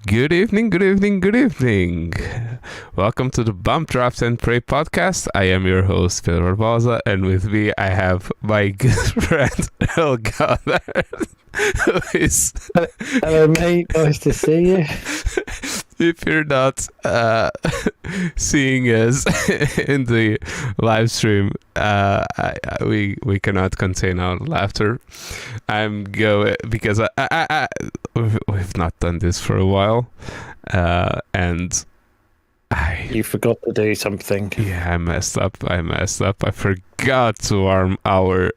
Good evening, good evening, good evening. Welcome to the Bump Draft and Pray podcast. I am your host, Pedro Barbosa, and with me I have my good friend, Earl Goddard, who is... Hello, mate. Nice to see you. If you're not seeing us in the live stream, we cannot contain our laughter. Because we've not done this for a while, and You forgot to do something. yeah, I messed up. I forgot to arm our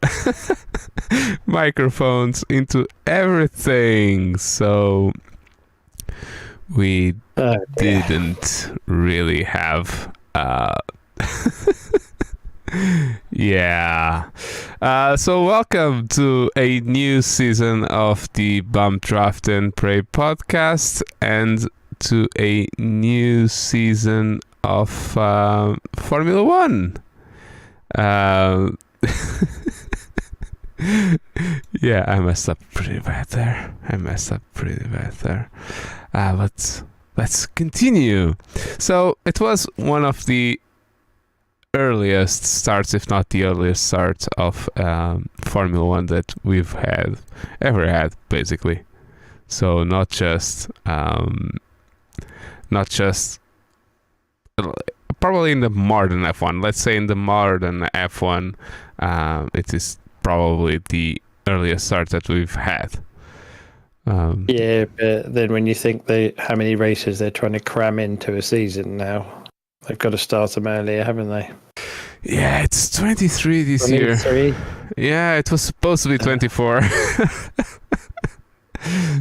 microphones into everything, so we didn't really have yeah. So welcome to a new season of the Bump Draft and Pray podcast, and to a new season of Formula One. Yeah, I messed up pretty bad there. But let's continue. So it was one of the earliest starts, if not the earliest start of Formula One that we've ever had, basically. So not just probably in the modern F1. Let's say in the modern F1, it is probably the earliest start that we've had. Yeah, but then when you think how many races they're trying to cram into a season now, they've got to start them earlier, haven't they? Yeah, it's 23 this 23? year. Yeah, it was supposed to be 24.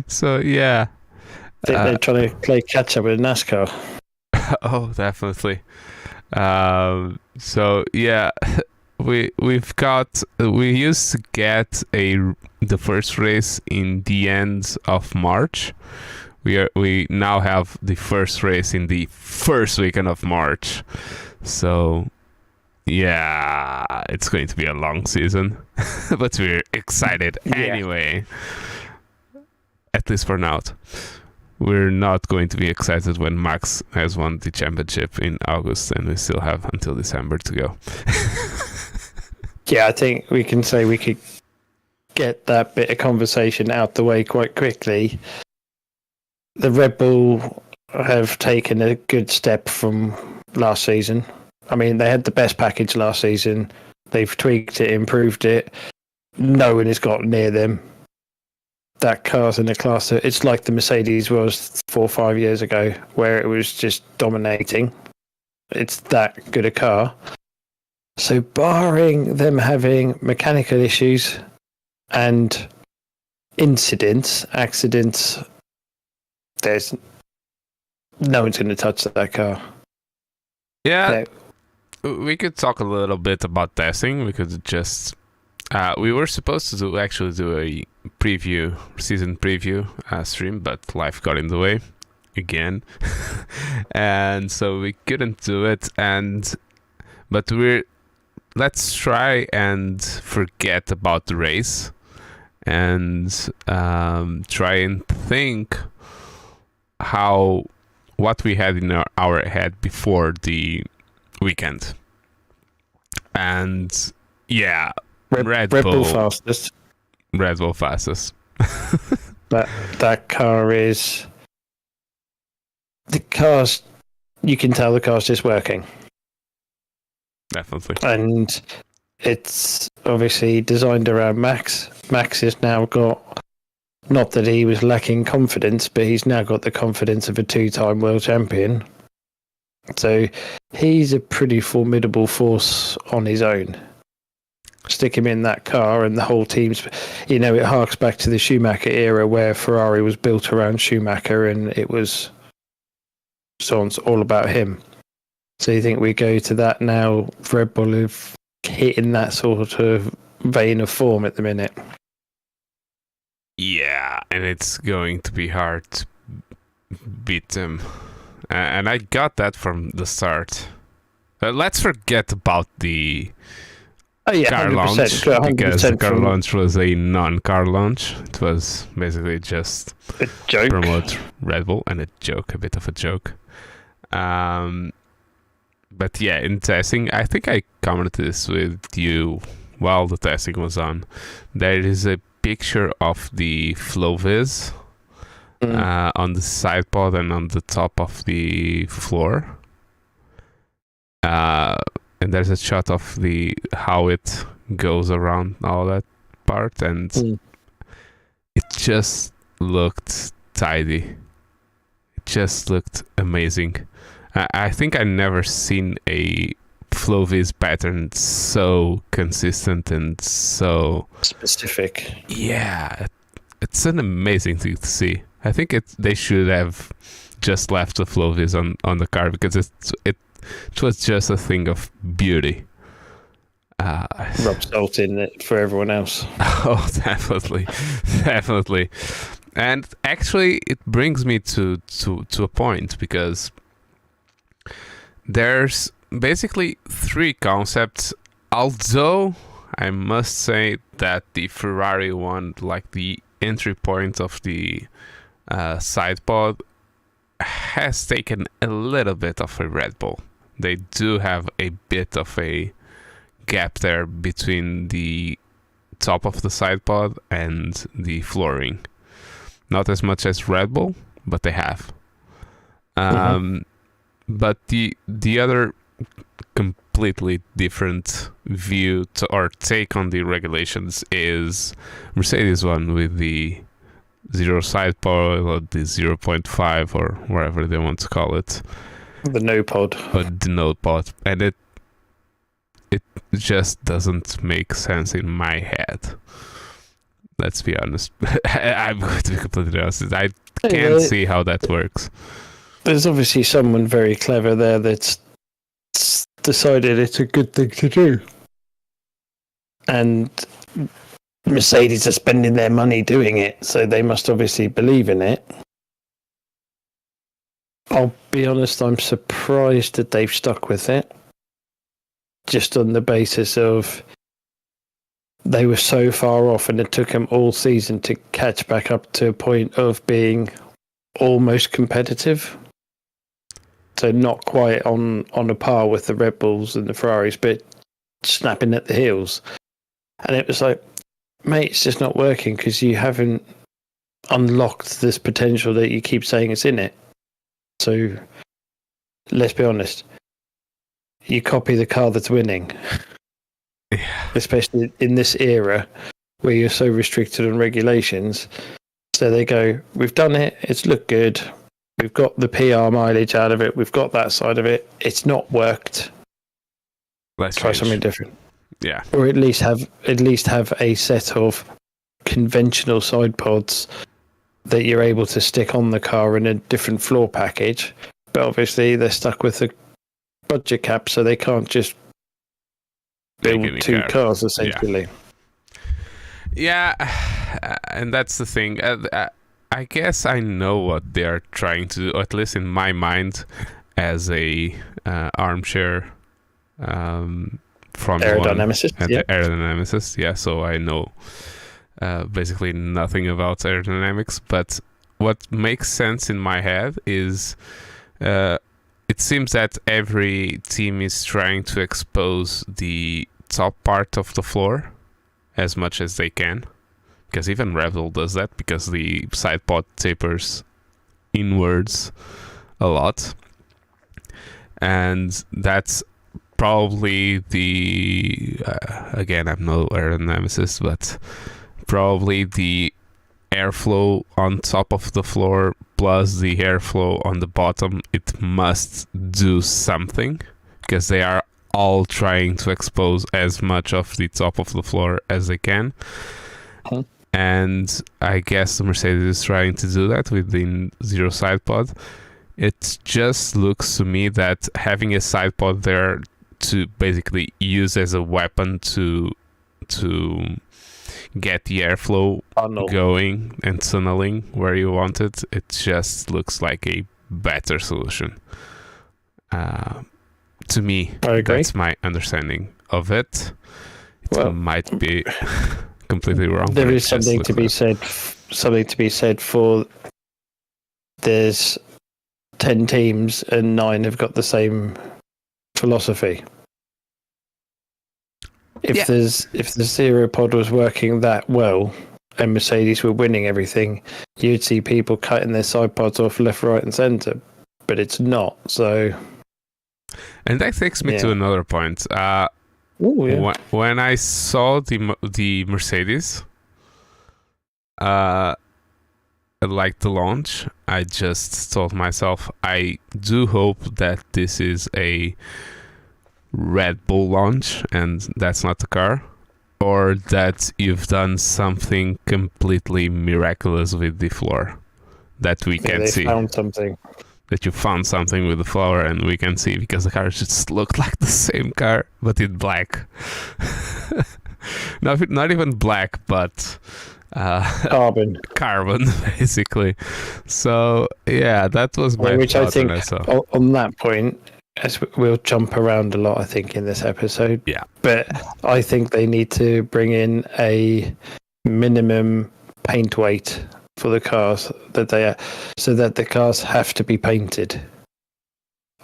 So, yeah. I think they're trying to play catch up with NASCAR. Oh, definitely. So, yeah. We used to get the first race in the end of March. We now have the first race in the first weekend of March. So yeah, it's going to be a long season, but we're excited anyway. At least for now. We're not going to be excited when Max has won the championship in August, and we still have until December to go. Yeah, I think we can say we could get that bit of conversation out the way quite quickly. The Red Bull have taken a good step from last season. I mean, they had the best package last season. They've tweaked it, improved it. No one has got near them. That car's in a class that it's like the Mercedes was 4 or 5 years ago, where it was just dominating. It's that good a car. So barring them having mechanical issues and accidents, there's no one's going to touch that car. Yeah, we could talk a little bit about testing. We could just... we were supposed to actually do a season preview stream, but life got in the way again. And so we couldn't do it. But let's try and forget about the race and try and think what we had in our head before the weekend. And yeah, Red Bull fastest. Red Bull fastest. that car is... You can tell the car's just working. Definitely. And it's obviously designed around Max. Max has now got, not that he was lacking confidence, but he's now got the confidence of a 2-time world champion. So he's a pretty formidable force on his own. Stick him in that car and the whole team's... it harks back to the Schumacher era where Ferrari was built around Schumacher and it was all about him. So you think we go to that now? Red Bull have hit in that sort of vein of form at the minute. Yeah, and it's going to be hard to beat them. And I got that from the start. Let's forget about the Oh yeah, car 100%, launch, 100% because the car from launch was a non-car launch. It was basically just a joke. promote Red Bull, and a bit of a joke. But yeah, in testing, I think I commented this with you while the testing was on. There is a picture of the FlowViz on the side pod and on the top of the floor. And there's a shot of how it goes around all that part, and it just looked tidy. It just looked amazing. I think I never seen a FlowViz pattern so consistent and so specific. Yeah, it's an amazing thing to see. I think they should have just left the FlowViz on the car, because it was just a thing of beauty. Rub salt in it for everyone else. Oh, definitely. And actually, it brings me to a point, because there's basically three concepts. Although I must say that the Ferrari one, like the entry point of the side pod, has taken a little bit of a Red Bull. They do have a bit of a gap there between the top of the side pod and the flooring. Not as much as Red Bull, but they have. But the other completely different view or take on the regulations is Mercedes one, with the zero side pod, or the 0.5, or whatever they want to call it. The no pod. Or the no pod. And it just doesn't make sense in my head. Let's be honest. I'm going to be completely honest. I can't see how that works. There's obviously someone very clever there that's decided it's a good thing to do. And Mercedes are spending their money doing it, so they must obviously believe in it. I'll be honest, I'm surprised that they've stuck with it. Just on the basis of they were so far off, and it took them all season to catch back up to a point of being almost competitive. So not quite on a par with the Red Bulls and the Ferraris, but snapping at the heels. And it was like, mate, it's just not working because you haven't unlocked this potential that you keep saying is in it. So let's be honest. You copy the car that's winning. Yeah. Especially in this era where you're so restricted on regulations. So they go, we've done it, it's looked good, we've got the PR mileage out of it, we've got that side of it, it's not worked. Let's try change. something different. Yeah. Or at least have a set of conventional side pods that you're able to stick on the car in a different floor package. But obviously they're stuck with the budget cap, so they can't just build two cars essentially. Yeah, and that's the thing. I guess I know what they are trying to do, or at least in my mind, as a armchair from aerodynamicist. Yeah, so I know basically nothing about aerodynamics, but what makes sense in my head is it seems that every team is trying to expose the top part of the floor as much as they can, because even Red Bull does that, because the side pod tapers inwards a lot, and that's probably the again, I'm no aerodynamicist, but probably the airflow on top of the floor plus the airflow on the bottom. It must do something, because they are all trying to expose as much of the top of the floor as they can. And I guess the Mercedes is trying to do that with the zero side pod. It just looks to me that having a side pod there to basically use as a weapon to get the airflow going and tunneling where you want it, it just looks like a better solution. To me, that's my understanding of it. Well, might be completely wrong. There but it is just something looks to be like- said. Something to be said for there's 10 teams and 9 have got the same philosophy. If the zero pod was working that well and Mercedes were winning everything, you'd see people cutting their side pods off left, right, and centre. But it's not. So, And that takes me to another point. When I saw the Mercedes, like the launch, I just told myself, I do hope that this is a Red Bull launch and that's not the car, or that you've done something completely miraculous with the floor that we can see. Found something. That you found something with the floor and we can see, because the car just looked like the same car but in black. Not even black, but Carbon, basically. So yeah, that was my which thought I think when I saw. on that point, as we'll jump around a lot, I think, in this episode. Yeah, but I think they need to bring in a minimum paint weight for the cars so that the cars have to be painted.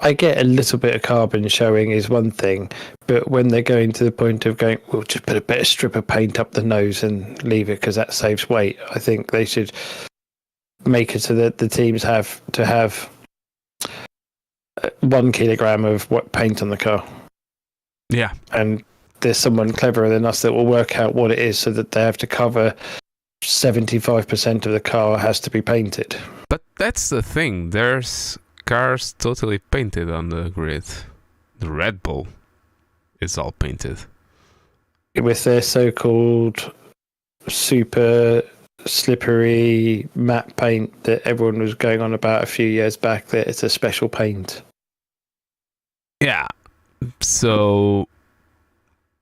I get a little bit of carbon showing is one thing, but when they're going to the point of going, we'll just put a bit of strip of paint up the nose and leave it because that saves weight, I think they should make it so that the teams have to have 1 kilogram of paint on the car. Yeah. And there's someone cleverer than us that will work out what it is so that they have to cover 75% of the car has to be painted. But that's the thing. There's cars totally painted on the grid. The Red Bull is all painted. With their so-called super slippery matte paint that everyone was going on about a few years back, that it's a special paint. Yeah. So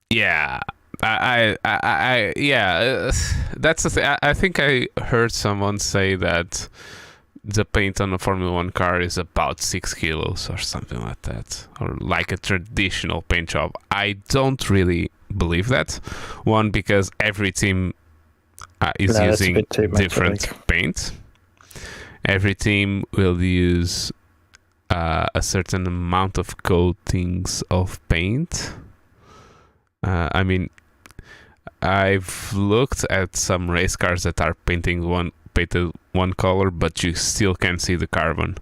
yeah. I that's the thing. I think I heard someone say that the paint on a Formula 1 car is about 6 kilos or something like that, or like a traditional paint job. I don't really believe that. One, because every team is using different paint. Every team will use a certain amount of coatings of paint. I mean, I've looked at some race cars that are painted one color, but you still can see the carbon.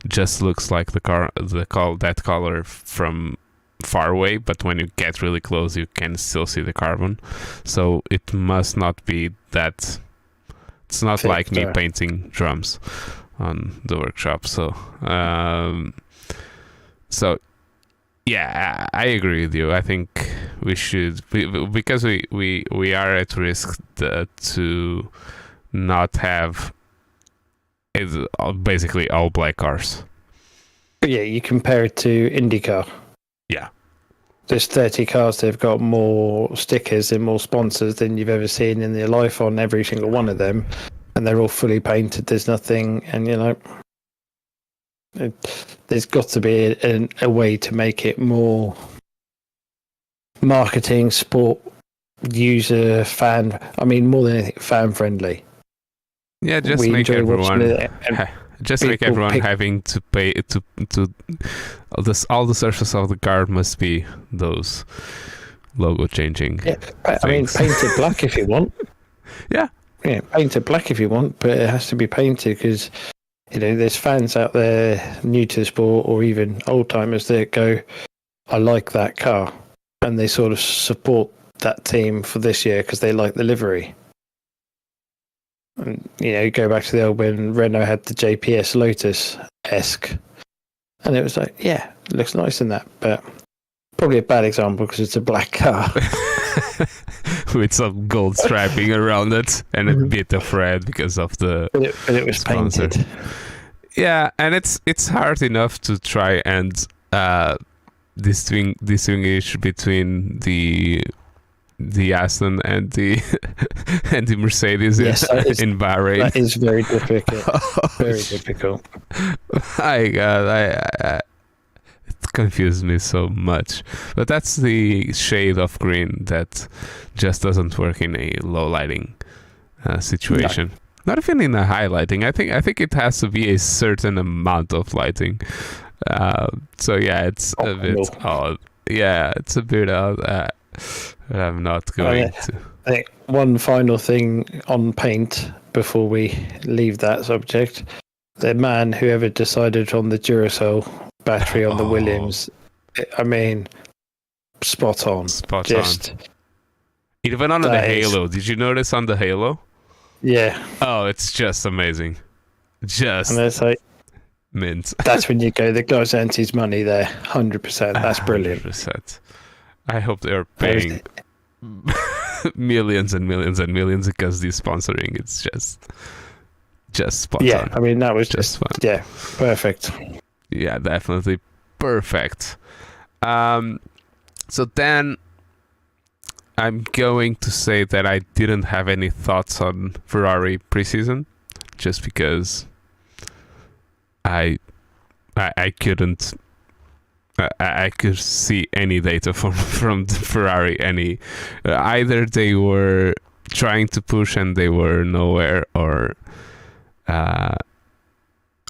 Just looks like that color from far away, but when you get really close, you can still see the carbon. So it must not be that. It's not like me painting drums on the workshop. So, yeah, I agree with you. I think we should, because we are at risk to not have basically all black cars. Yeah, you compare it to IndyCar. Yeah. There's 30 cars that have got more stickers and more sponsors than you've ever seen in your life on every single one of them. And they're all fully painted. There's nothing, and there's got to be a way to make it more marketing, sport, user, fan. I mean, more than anything, fan friendly. Yeah, just make everyone having to pay to all the surface of the car must be those logo changing. Yeah, I mean, paint it black if you want. Yeah, paint it black if you want, but it has to be painted because there's fans out there new to the sport or even old timers that go, I like that car, and they sort of support that team for this year because they like the livery. And, go back to the old when Renault had the JPS Lotus-esque, and it was like, yeah, it looks nice in that, but probably a bad example because it's a black car. With some gold striping around it and a bit of red because of the but it was sponsor. Painted. Yeah, and it's hard enough to try and distinguish between the Aston and the and the Mercedes in Bahrain. That is very difficult. Very difficult. My God, confused me so much. But that's the shade of green that just doesn't work in a low lighting situation. No. Not even in a high lighting. I think it has to be a certain amount of lighting. So yeah, it's a bit odd. Yeah, it's a bit odd. But I'm not going to. I think one final thing on paint before we leave that subject. The man whoever decided on the Duracell battery on the Williams, I mean, spot on. Spot on. Even on the Halo. Did you notice on the Halo? Yeah. Oh, it's just amazing. Just. And it's like, mint. That's when you go, the guy's earned his money there. 100%. That's brilliant. 100%. I hope they're paying millions and millions and millions because this sponsoring, it's just spot on. I mean, that was just fun. Yeah, perfect. Yeah, definitely perfect. So then I'm going to say that I didn't have any thoughts on Ferrari preseason, just because I couldn't. I could see any data from the Ferrari. Either they were trying to push and they were nowhere, or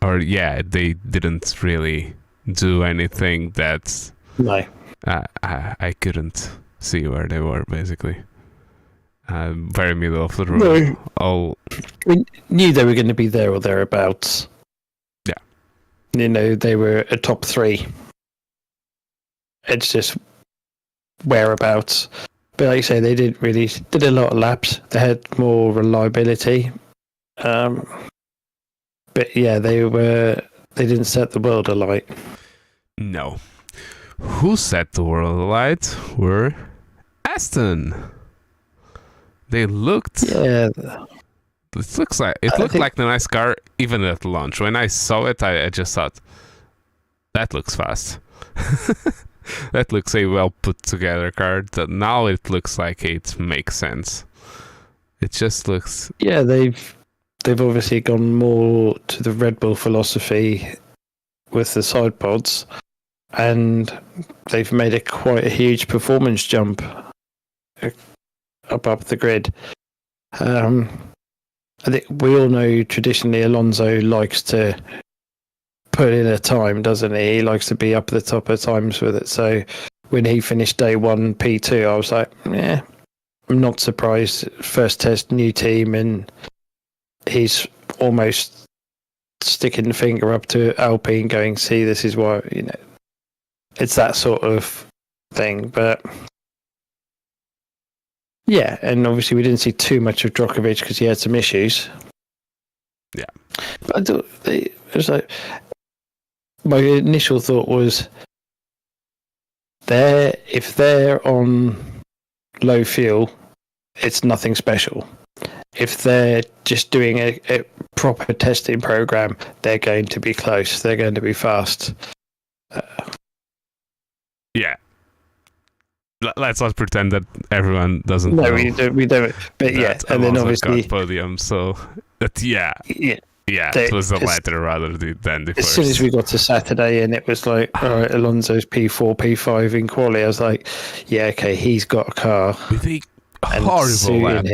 they didn't really do anything that I couldn't see where they were, basically. Very middle of the road. No. We knew they were going to be there or thereabouts. Yeah. You know, they were a top 3. It's just whereabouts. But like you say, they did a lot of laps. They had more reliability. But yeah, they didn't set the world alight. No. Who set the world alight were Aston. They looked. Yeah. It looked like a nice car even at launch. When I saw it, I just thought, that looks fast. That looks a well put together car. Now it looks like it makes sense. It just looks. Yeah, they've obviously gone more to the Red Bull philosophy with the side pods, and they've made quite a huge performance jump up the grid. I think we all know traditionally Alonso likes to put in a time, doesn't he? He likes to be up at the top of times with it. So when he finished day 1 P2, I was like, yeah, I'm not surprised. First test, new team, and he's almost sticking the finger up to Alpine going, see, this is why, you know, it's that sort of thing. But yeah, and obviously we didn't see too much of Djokovic because he had some issues. Yeah. But I thought it was like, my initial thought was, if they're on low fuel, it's nothing special. If they're just doing a proper testing program, they're going to be close. They're going to be fast. Yeah. Let's not pretend that everyone doesn't. No, we don't. But yeah, and then obviously podium. So yeah. It was the latter rather than the first. As soon as we got to Saturday and it was like, all right, Alonso's P4, P5 in quali, I was like, yeah, okay, he's got a car. With a horrible lap.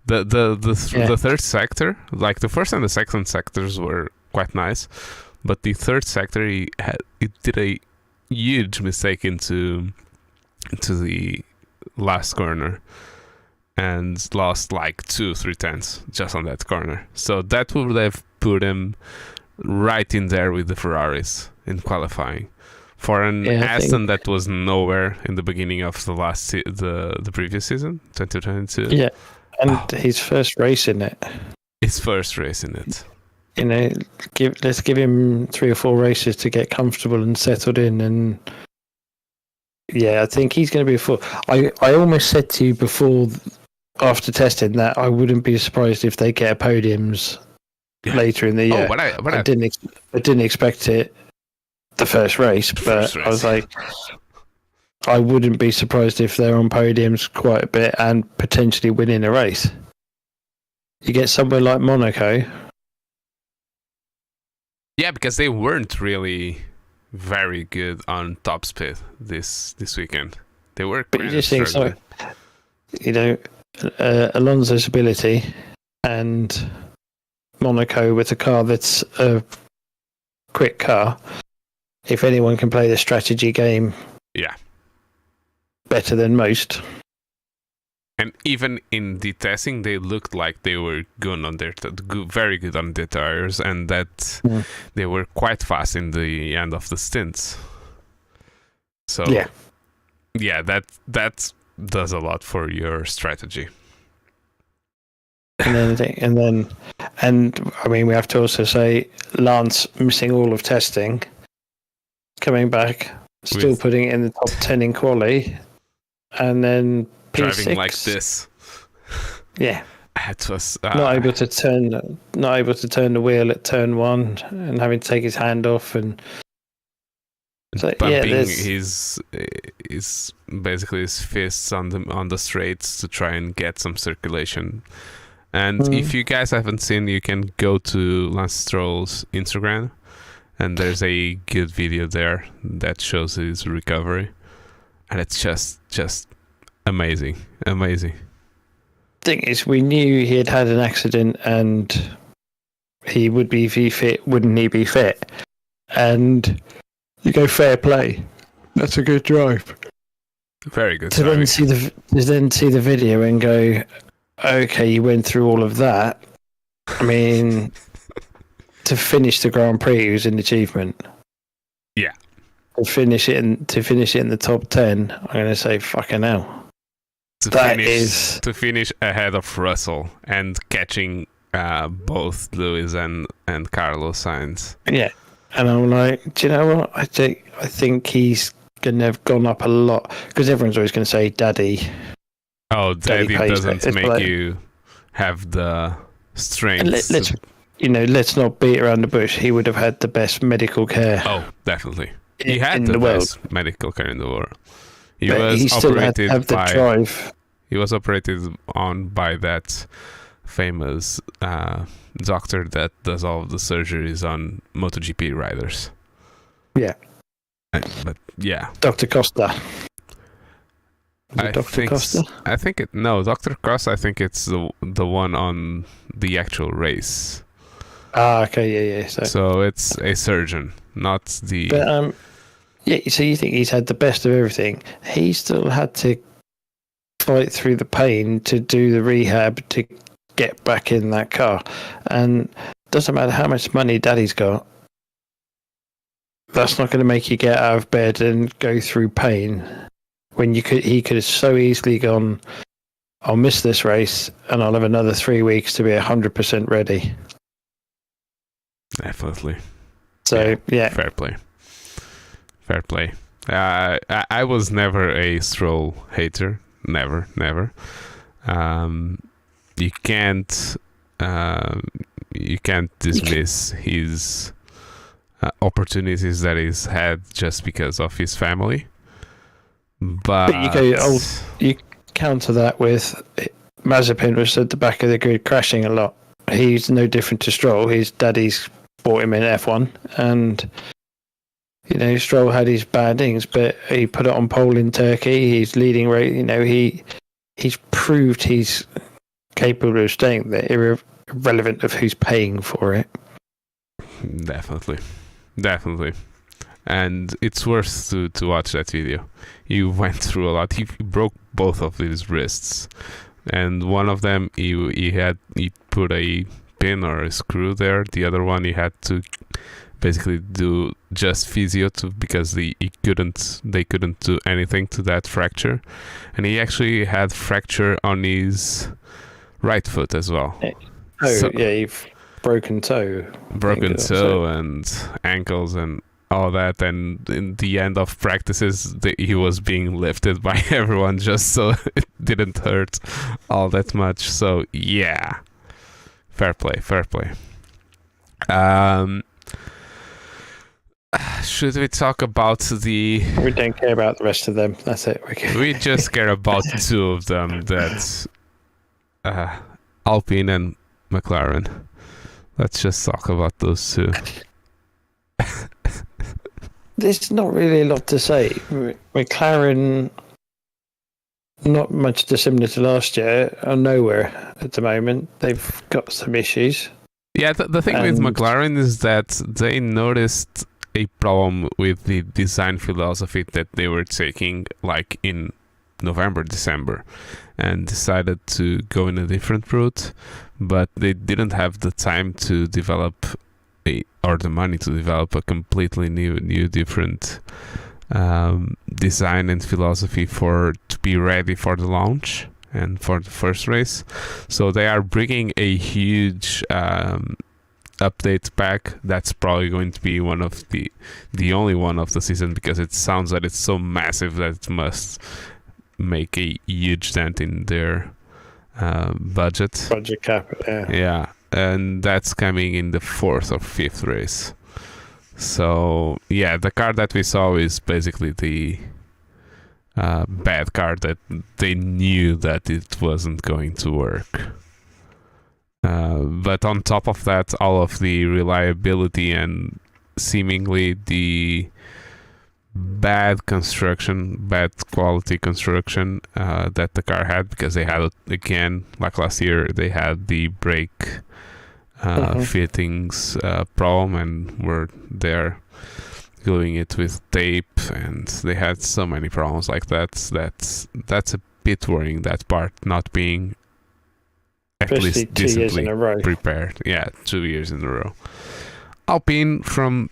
The third sector, like the first and the second sectors were quite nice, but the third sector he did a huge mistake into the last corner and lost like 2-3 tenths just on that corner. So that would have put him right in there with the Ferraris in qualifying. For an Aston that was nowhere in the beginning of the previous season, 2022. Yeah, and his first race in it. His first race in it. You know, let's give him 3 or 4 races to get comfortable and settled in, and yeah, I think he's going to be a full. I almost said to you before, after testing, that I wouldn't be surprised if they get podiums later in the year. I didn't expect it the first race, but I was like, I wouldn't be surprised if they're on podiums quite a bit and potentially winning a race. You get somewhere like Monaco. Yeah, because they weren't really very good on top speed this weekend. They were But you just think so, Alonso's ability and Monaco with a car that's a quick car. If anyone can play the strategy game, better than most. And even in the testing, they looked like they were good on their very good on the tires, and that they were quite fast in the end of the stints. So that does a lot for your strategy. And I mean, we have to also say Lance missing all of testing, coming back, still putting it in the top 10 in quali, and then P6. Driving like this. Yeah. It was not able to turn the wheel at turn 1 and having to take his hand off and bumping his basically his fists on the straights to try and get some circulation. And if you guys haven't seen, you can go to Lance Stroll's Instagram, and there's a good video there that shows his recovery, and it's just amazing. Thing is, we knew he had an accident and he would be fit, wouldn't he be fit? And you go fair play. That's a good drive. Very good. To then see the video and go, okay, you went through all of that. I mean, to finish the Grand Prix, it was an achievement. Yeah. To finish it in the top 10, I'm going to say fucking hell. To finish ahead of Russell and catching both Lewis and Carlos Sainz. Yeah, and I'm like, do you know what? I think he's gonna have gone up a lot because everyone's always going to say, "Daddy." Oh, Daddy doesn't make you have the strength. Let's not beat around the bush. He would have had the best medical care. Oh, definitely. He had the best medical care in the world. He still had to have the drive. He was operated on by that famous doctor that does all of the surgeries on MotoGP riders. Yeah. But yeah. Dr. Costa. Dr. Costa? I think Dr. Costa, I think it's the one on the actual race. Ah, okay, yeah. So it's a surgeon, not the... But, so you think he's had the best of everything. He still had to fight through the pain to do the rehab to get back in that car. And doesn't matter how much money Daddy's got, that's not going to make you get out of bed and go through pain when he could have so easily gone, I'll miss this race and I'll have another 3 weeks to be 100% ready. Definitely. So, yeah. Fair play. I was never a Stroll hater. Never. You can't dismiss his opportunities that he's had just because of his family. But you counter that with Mazepin was at the back of the grid crashing a lot. He's no different to Stroll. His daddy's bought him in F1, and Stroll had his bad things, but he put it on pole in Turkey. He's leading race. He's proved he's capable of staying there, irrelevant of who's paying for it. Definitely, and it's worth to watch that video. You went through a lot. He broke both of his wrists, and one of them he put a pin or a screw there. The other one he had to basically do just physio because they couldn't do anything to that fracture, and he actually had fracture on his right foot as well. You've broken toe and ankles and all that, and in the end of practices he was being lifted by everyone just so it didn't hurt all that much. So yeah, fair play. Should we talk about the... We don't care about the rest of them. That's it. We just care about two of them. That's Alpine and McLaren. Let's just talk about those two. there's not really a lot to say. McLaren, not much dissimilar to last year, are nowhere at the moment. They've got some issues. Yeah, the thing with McLaren is that they noticed a problem with the design philosophy that they were taking like in November, December, and decided to go in a different route, but they didn't have the time to develop or the money to develop a completely new different design and philosophy to be ready for the launch and for the first race. So they are bringing a huge update pack that's probably going to be one of the only one of the season, because it sounds that it's so massive that it must make a huge dent in their budget cap. Yeah, and that's coming in the 4th or 5th race. So yeah, the car that we saw is basically the bad car that they knew that it wasn't going to work. But on top of that, all of the reliability and seemingly the bad quality construction that the car had, because they had, again, like last year, they had the brake fittings problem, and were there gluing it with tape, and they had so many problems like that. That's a bit worrying, that part not being at least decently prepared. Yeah, 2 years in a row. Alpine, from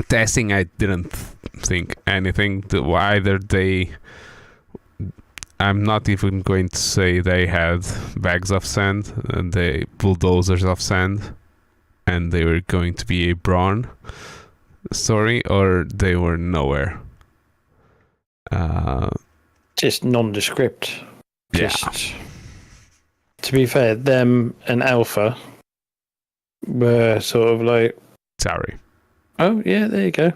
testing, I didn't think anything. I'm not even going to say they had bags of sand and they bulldozers of sand, and they were going to be a Brawn story, or they were nowhere. Just nondescript. Yeah. To be fair, them and Alpha were sort of like... Sorry. Oh, yeah, there you go.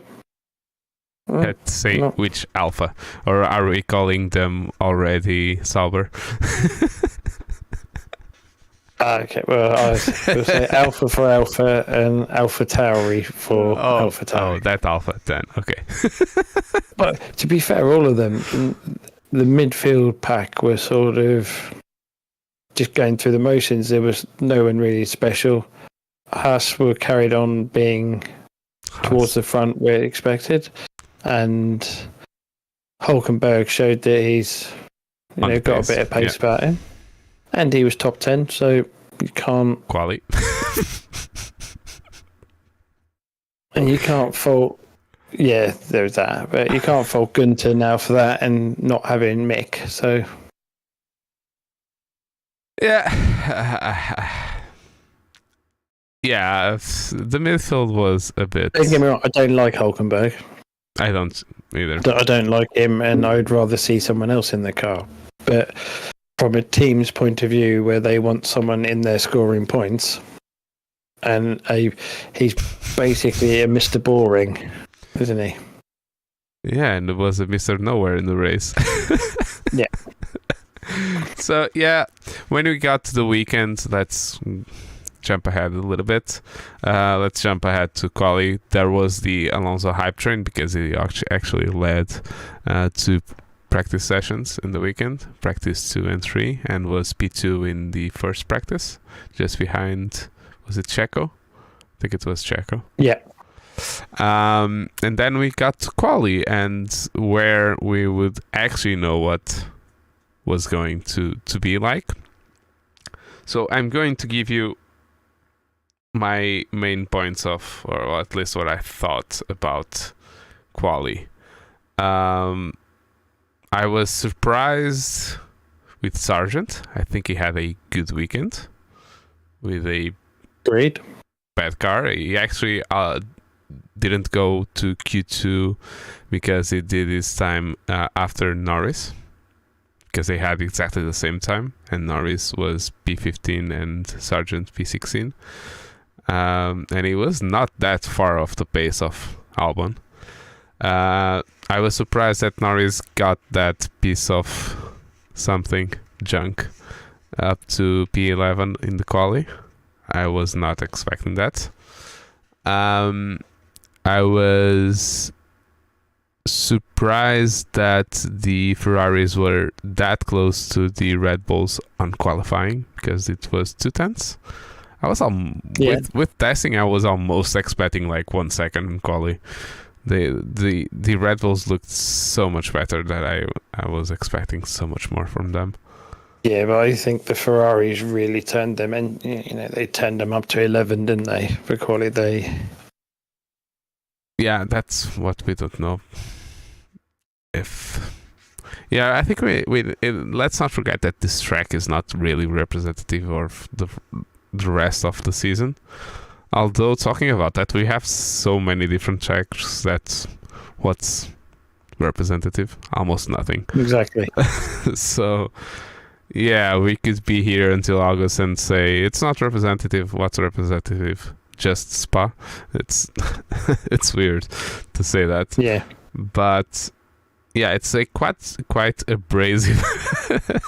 Well, let's say which Alpha, or are we calling them already Sauber? Okay, well, I was going to say Alpha for Alpha and Alpha Tauri for Alpha Tauri. Oh, that Alpha then, okay. But to be fair, all of them, the midfield pack were sort of just going through the motions. There was no one really special. Haas were carried on being towards the front where expected, and Hulkenberg showed that he's got a bit of pace about him, and he was top 10, so you can't quality and you can't fault there's that, but you can't fault Gunter now for that and not having Mick. So yeah, the midfield was a bit... Don't get me wrong, I don't like Hulkenberg. I don't either. I don't like him, and I would rather see someone else in the car. But from a team's point of view, where they want someone in there scoring points, and he's basically a Mr. Boring, isn't he? Yeah, and it was a Mr. Nowhere in the race. Yeah. So, yeah, when we got to the weekend, let's jump ahead a little bit. Let's jump ahead to quali. There was the Alonso hype train, because he actually led 2 practice sessions in the weekend, practice 2 and 3, and was P2 in the first practice, just behind, was it Checo? I think it was Checo. Yeah. And then we got to quali, and where we would actually know what was going to be like. So I'm going to give you my main points of, or at least what I thought about quali. I was surprised with Sargent. I think he had a good weekend with a great bad car. He actually didn't go to Q2 because he did his time after Norris, because they had exactly the same time, and Norris was P15 and Sargent P16. And he was not that far off the pace of Albon. I was surprised that Norris got that piece of something junk up to P11 in the quali. I was not expecting that. I was surprised that the Ferraris were that close to the Red Bulls on qualifying, because it was 2 tenths. I was with testing. I was almost expecting like 1 second in quali. The Red Bulls looked so much better that I was expecting so much more from them. Yeah, but I think the Ferraris really turned them, and they turned them up to 11, didn't they? For quali, Yeah, that's what we don't know. I think let's not forget that this track is not really representative of the rest of the season. Although, talking about that, we have so many different tracks that what's representative? Almost nothing. Exactly. So, yeah, we could be here until August and say it's not representative. What's representative? Just Spa. It's it's weird to say that. Yeah. But yeah, it's a quite abrasive.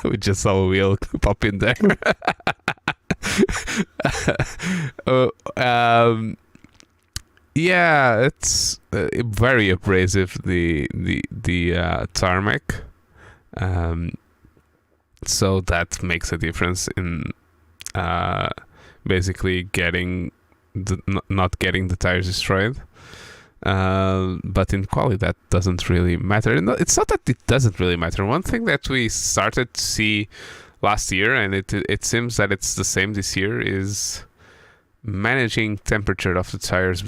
We just saw a wheel pop in there. Yeah, it's very abrasive, the tarmac. So that makes a difference in basically not getting the tires destroyed. But in quali that doesn't really matter. It's not that it doesn't really matter. One thing that we started to see last year, and it seems that it's the same this year, is managing temperature of the tires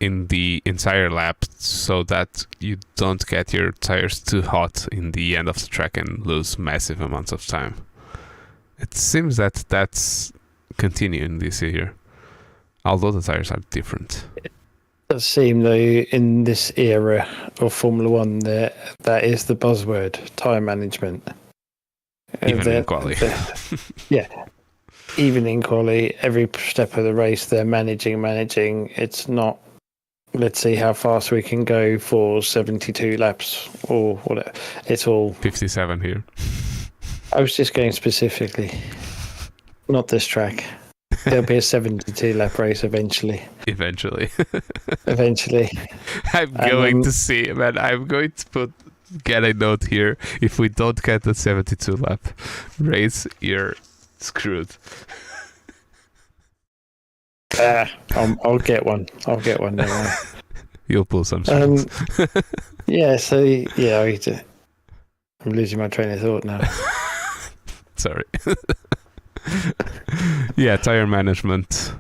in the entire lap, so that you don't get your tires too hot in the end of the track and lose massive amounts of time. It seems that that's continuing this year, although the tires are different. It does seem, though, in this era of Formula One, that is the buzzword: time management. Even in quali. Yeah. Even in quali, every step of the race, they're managing. It's not, let's see how fast we can go for 72 laps or whatever. It's all 57 here. I was just going specifically, not this track. There'll be a 72 lap race eventually. Eventually. I'm going to see, man. I'm going to get a note here. If we don't get the 72 lap race, you're screwed. I'll get one. Anyway. You'll pull some strings. Yeah. So yeah, I'm losing my train of thought now. Sorry. Yeah, tire management.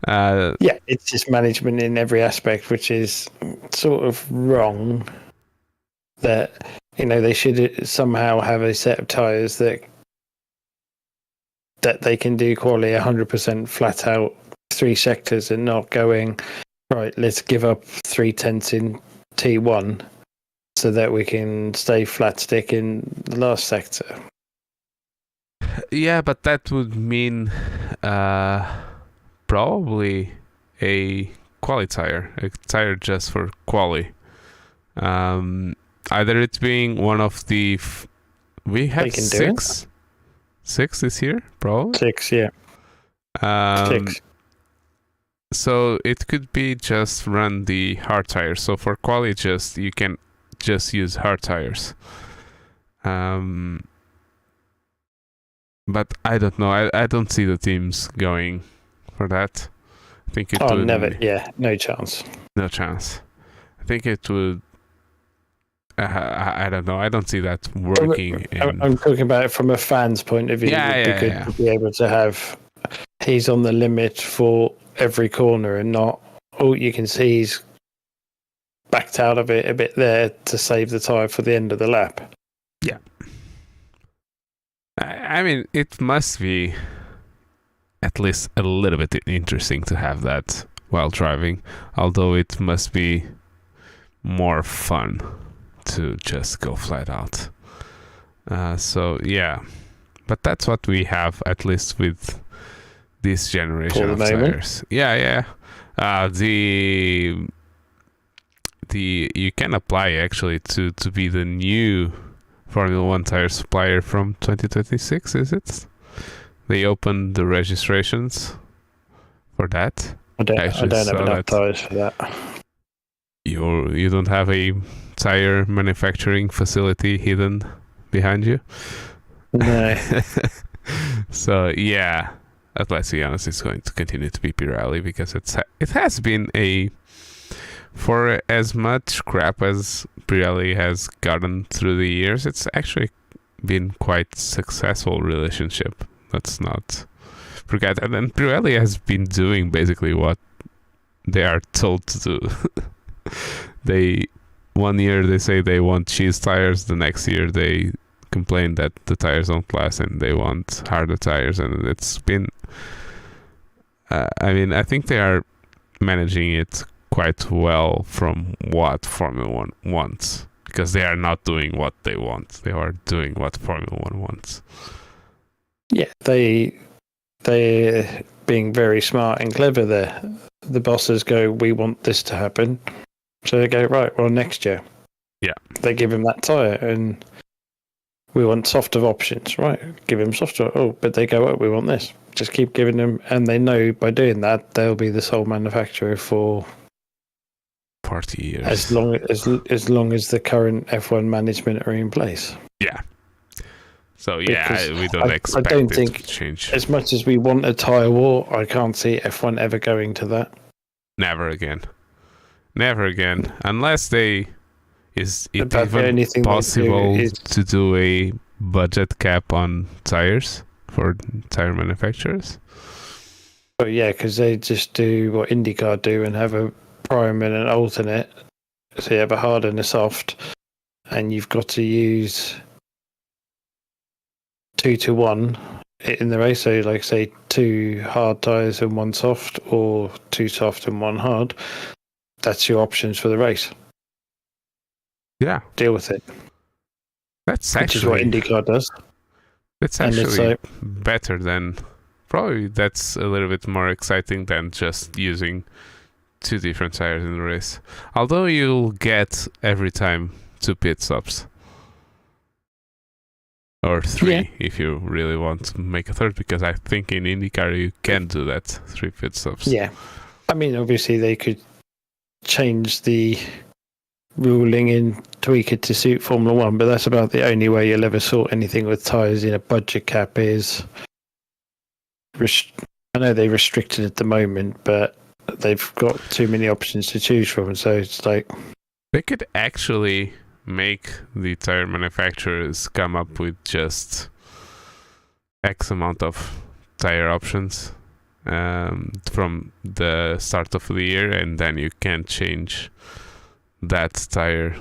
Yeah, it's just management in every aspect, which is sort of wrong. That they should somehow have a set of tires that they can do quali 100% flat out 3 sectors, and not going right. Let's give up 3 tenths in T1 so that we can stay flat stick in the last sector. Yeah, but that would mean probably a quali tire, a tire just for quali. Either it's being one of the we have 6 this year, probably 6, yeah. 6. So it could be just run the hard tires. So for quali, you can just use hard tires. But I don't know. I don't see the teams going for that. I think it would never. Yeah, no chance. No chance. I think it would. I don't know. I don't see that working. I'm talking about it from a fan's point of view. To be able to have, he's on the limit for every corner, and not, you can see he's backed out of it a bit there to save the tyre for the end of the lap. Yeah. I mean, it must be at least a little bit interesting to have that while driving, although it must be more fun to just go flat out. So yeah, but that's what we have, at least with this generation of tires. Yeah. The you can apply actually to be the new Formula One tire supplier from 2026. Is it? They opened the registrations for that. I don't have enough tires for that. you don't have a tire manufacturing facility hidden behind you. No. So yeah, let's be honest, it's going to continue to be Pirelli because it has been for as much crap as Pirelli has gotten through the years, it's actually been quite successful relationship. Let's not forget that. And Pirelli has been doing basically what they are told to do. One year they say they want cheese tires, the next year they complain that the tires don't last and they want harder tires, and it's been I think they are managing it quite well from what Formula One wants, because they are not doing what they want, they are doing what Formula One wants. Yeah, they're being very smart and clever there. The bosses go, we want this to happen. So they go, right, well, next year. Yeah. They give him that tyre, and we want softer options, right? Give him softer. Oh, but they go, oh, we want this. Just keep giving them, and they know by doing that, they'll be the sole manufacturer for 40 years. As long as the current F1 management are in place. Yeah. So yeah, we don't expect I don't it think to change. As much as we want a tyre war, I can't see F1 ever going to that. Never again. Never again. Unless it even possible to do a budget cap on tires for tire manufacturers? Oh yeah, because they just do what IndyCar do and have a prime and an alternate. So you have a hard and a soft, and you've got to use 2-to-1 in the race. So like say 2 hard tyres and 1 soft, or 2 soft and 1 hard. That's your options for the race. Yeah. Deal with it. Which is what IndyCar does. It's actually better than... Probably that's a little bit more exciting than just using 2 different tires in the race. Although you'll get every time 2 pit stops. Or 3 if you really want to make a third, because I think in IndyCar you can do that, 3 pit stops. Yeah. I mean, obviously they could change the ruling and tweak it to suit Formula One, but that's about the only way you'll ever sort anything with tyres in a budget cap is... I know they restricted at the moment, but they've got too many options to choose from, so it's like... They could actually make the tire manufacturers come up with just X amount of tire options from the start of the year, and then you can change that tire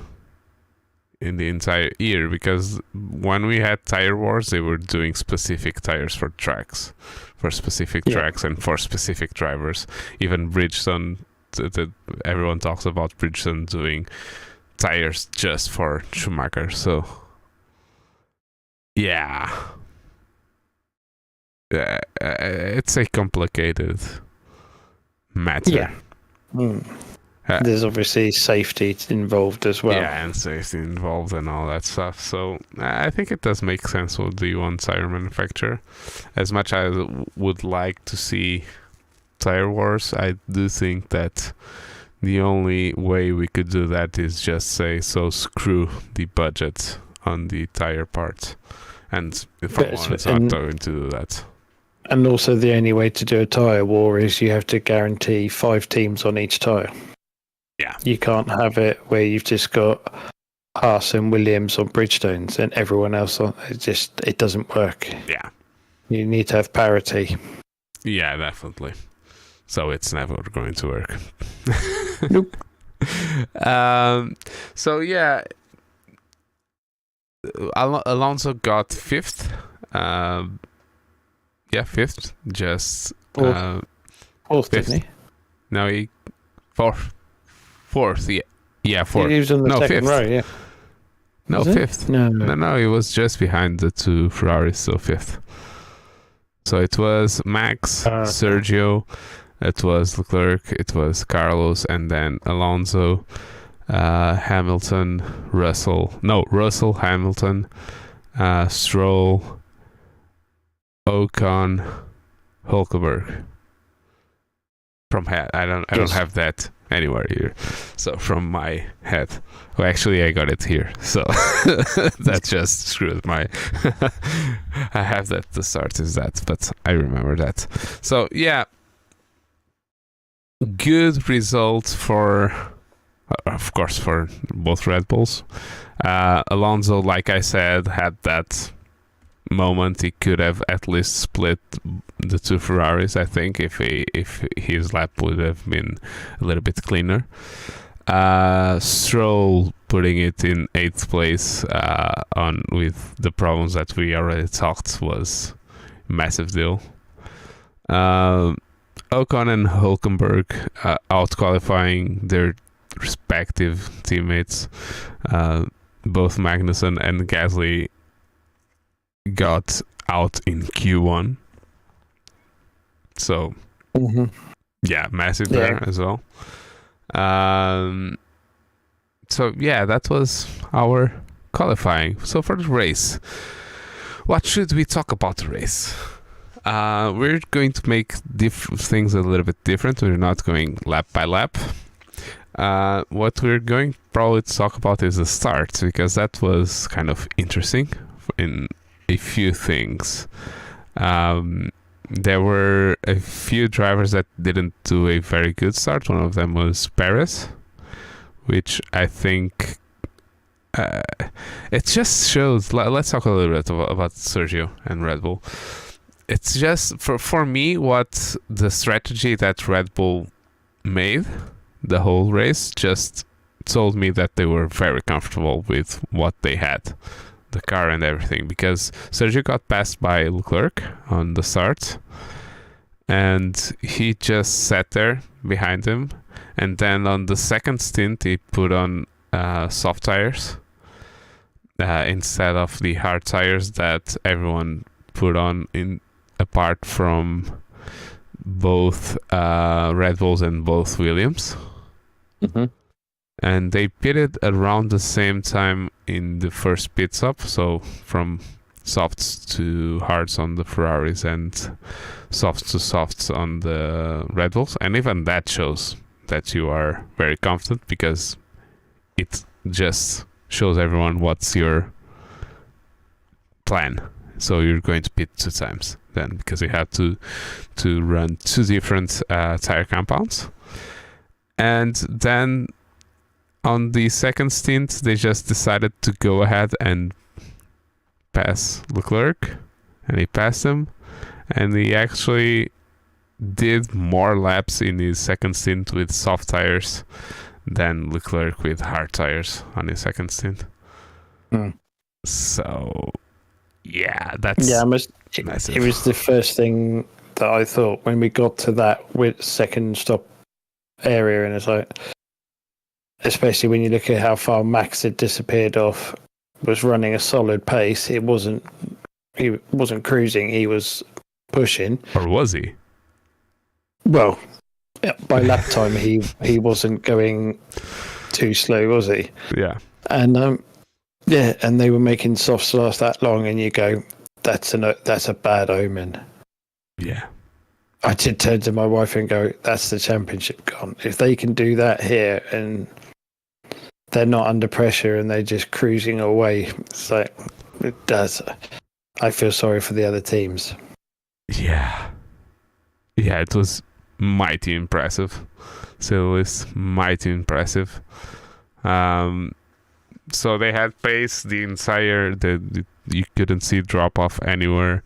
in the entire year, because when we had tire wars, they were doing specific tires for tracks, for specific tracks and for specific drivers. Even Bridgestone, everyone talks about Bridgestone doing tires just for Schumacher. So yeah, it's a complicated matter. Yeah. There's obviously safety involved as well. Yeah, and safety involved and all that stuff. So I think it does make sense with the one tire manufacturer. As much as I would like to see tire wars, I do think that the only way we could do that is just say, so screw the budget on the tire part. And Formula One is not going to do that. And also the only way to do a tyre war is you have to guarantee 5 teams on each tyre. Yeah. You can't have it where you've just got Haas and Williams on Bridgestones and everyone else on it doesn't work. Yeah. You need to have parity. Yeah, definitely. So it's never going to work. Nope. So yeah, Alonso got 5th. Yeah, 5th. Just 4th, didn't he? No, he 4th. 4th, yeah, 4th. He was on the second 5th. row, yeah. No, Was 5th. No, he was just behind the 2 Ferraris, so 5th. So it was Max, Sergio, it was Leclerc, it was Carlos, and then Alonso, Hamilton, Russell, Hamilton, Stroll, Ocon, Hulkenberg. From I don't have that anywhere here. So from my head. Well, actually, I got it here. So that just screwed my. I have that the start is that, but I remember that. So yeah, good result for, of course, for both Red Bulls. Alonso, like I said, had that moment. He could have at least split the two Ferraris, I think, if his lap would have been a little bit cleaner. Stroll putting it in 8th place on with the problems that we already talked was a massive deal. Ocon and Hülkenberg out qualifying their respective teammates. Both Magnussen and Gasly got out in Q1. So yeah, massive there as well. So yeah, that was our qualifying. So for the race, what should we talk about the race? We're going to make things a little bit different. We're not going lap by lap. What we're going probably to talk about is the start, because that was kind of interesting in a few things. There were a few drivers that didn't do a very good start. One of them was Perez, which I think it just shows. Let's talk a little bit about Sergio and Red Bull. It's just for me what the strategy that Red Bull made the whole race just told me that they were very comfortable with what they had, the car and everything, because Sergio got passed by Leclerc on the start and he just sat there behind him, and then on the second stint he put on soft tires instead of the hard tires that everyone put on, in apart from both Red Bulls and both Williams. And they pitted around the same time in the first pit stop, so from softs to hards on the Ferraris and softs to softs on the Red Bulls, and even that shows that you are very confident, because it just shows everyone what's your plan. So you're going to pit 2 times then, because you have to run 2 different tire compounds. And then on the second stint, they just decided to go ahead and pass Leclerc, and he passed him, and he actually did more laps in his second stint with soft tires than Leclerc with hard tires on his second stint. So yeah, that's massive. It was the first thing that I thought when we got to that with second stop area, and it's like, especially when you look at how far Max had disappeared off, was running a solid pace. He wasn't cruising, he was pushing. Or was he? Well, by lap time he wasn't going too slow, was he? Yeah. And and they were making softs last that long, and you go, that's a bad omen. Yeah. I did turn to my wife and go, that's the championship gone. If they can do that here and they're not under pressure and they're just cruising away, it's like, it does. I feel sorry for the other teams. Yeah. Yeah, it was mighty impressive. So it was mighty impressive. So they had pace the entire... you couldn't see drop off anywhere.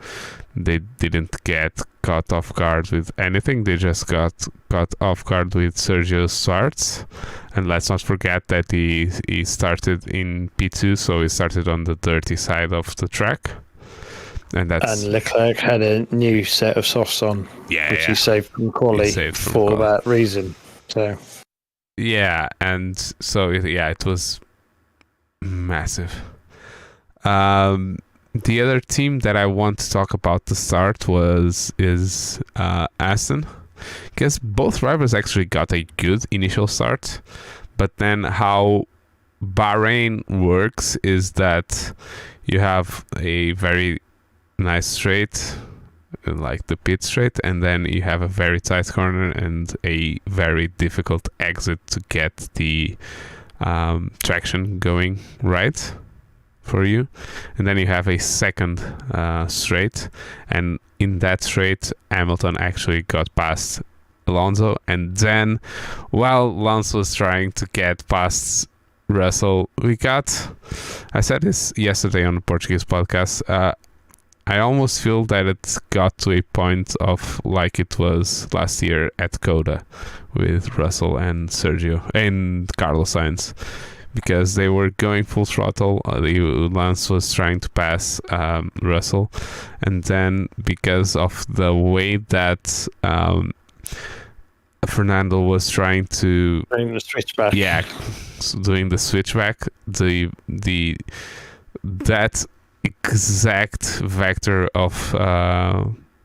They didn't get caught off guard with anything. They just got caught off guard with Sergio's starts. And let's not forget that he started in P2, so he started on the dirty side of the track. And Leclerc had a new set of softs on, which he saved from quali for that reason. So yeah, and so it was massive. The other team that I want to talk about the start is Aston, because both drivers actually got a good initial start, but then how Bahrain works is that you have a very nice straight, like the pit straight, and then you have a very tight corner and a very difficult exit to get the traction going right for you. And then you have a second straight, and in that straight Hamilton actually got past Alonso, and then while Alonso was trying to get past Russell, I said this yesterday on the Portuguese podcast, I almost feel that it got to a point of like it was last year at Coda with Russell and Sergio and Carlos Sainz, because they were going full throttle. Lance was trying to pass Russell, and then because of the way that Fernando was trying to doing the switchback, doing the switchback, that exact vector of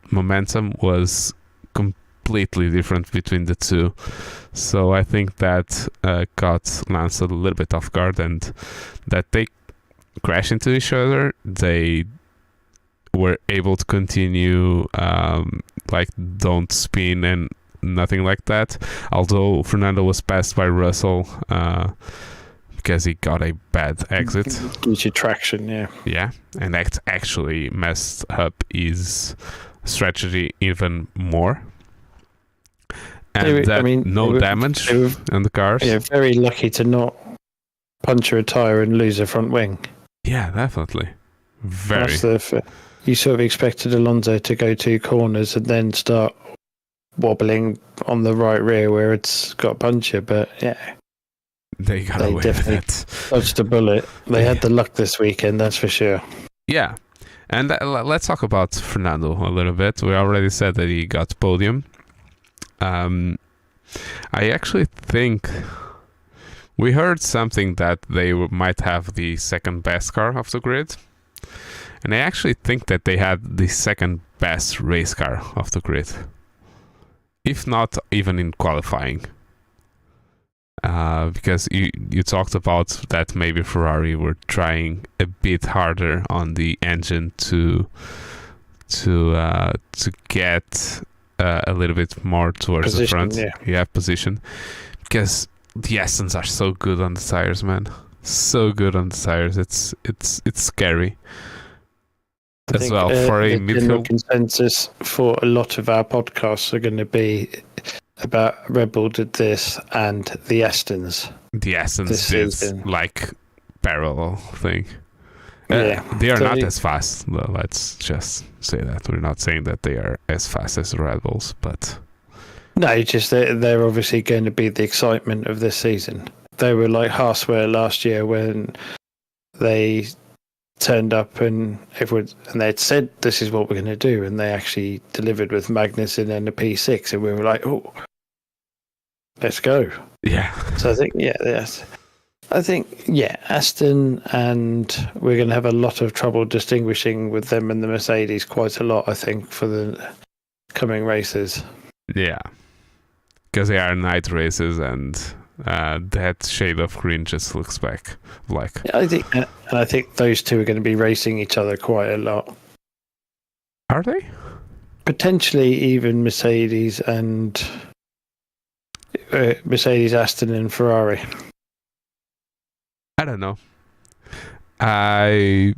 momentum was completely different between the two. So I think that caught Lance a little bit off guard, and that they crashed into each other. They were able to continue, like don't spin and nothing like that. Although Fernando was passed by Russell because he got a bad exit. Gives you traction, yeah, and that actually messed up his strategy even more. And damage on the cars. Yeah, very lucky to not puncture a tyre and lose a front wing. Yeah, definitely. Very. You sort of expected Alonso to go 2 corners and then start wobbling on the right rear where it's got a puncture, but yeah. They got away with it. Dodged a bullet. They had the luck this weekend, that's for sure. Yeah. And let's talk about Fernando a little bit. We already said that he got podium. I actually think we heard something that they might have the second best car of the grid, and I actually think that they had the second best race car of the grid, if not even in qualifying, because you talked about that maybe Ferrari were trying a bit harder on the engine to get a little bit more towards the front. Yeah, position. Because the Astons are so good on the tires, man. So good on the tires. It's scary. As well, for a midfield consensus for a lot of our podcasts are going to be about Red Bull did this and the Astons. The Astons did like parallel thing. Yeah, they are not as fast. Let's just say that. We're not saying that they are as fast as the Red Bulls, but no, just they're obviously going to be the excitement of this season. They were like Haasware last year when they turned up and they'd said this is what we're going to do, and they actually delivered with Magnussen and the P6, and we were like, oh, let's go. Yeah. So I think Aston, and we're going to have a lot of trouble distinguishing with them and the Mercedes quite a lot, I think, for the coming races. Yeah, because they are night races, and that shade of green just looks like. Yeah, I think those two are going to be racing each other quite a lot. Are they? Potentially even Mercedes, Aston, and Ferrari. I don't know. I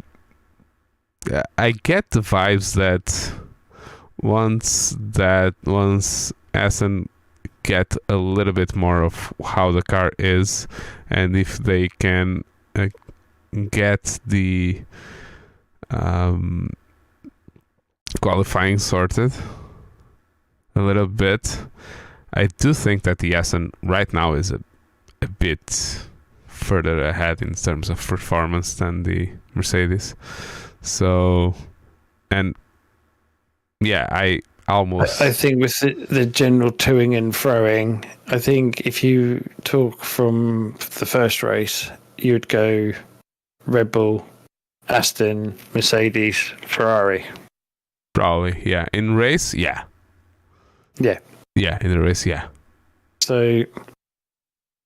get the vibes that once Aston get a little bit more of how the car is, and if they can get the qualifying sorted a little bit, I do think that the Aston right now is a bit further ahead in terms of performance than the Mercedes. So, and yeah, I think with the general toing and throwing, I think if you talk from the first race, you'd go Red Bull, Aston, Mercedes, Ferrari. Probably, yeah. In race, yeah. Yeah. Yeah, in the race, yeah. So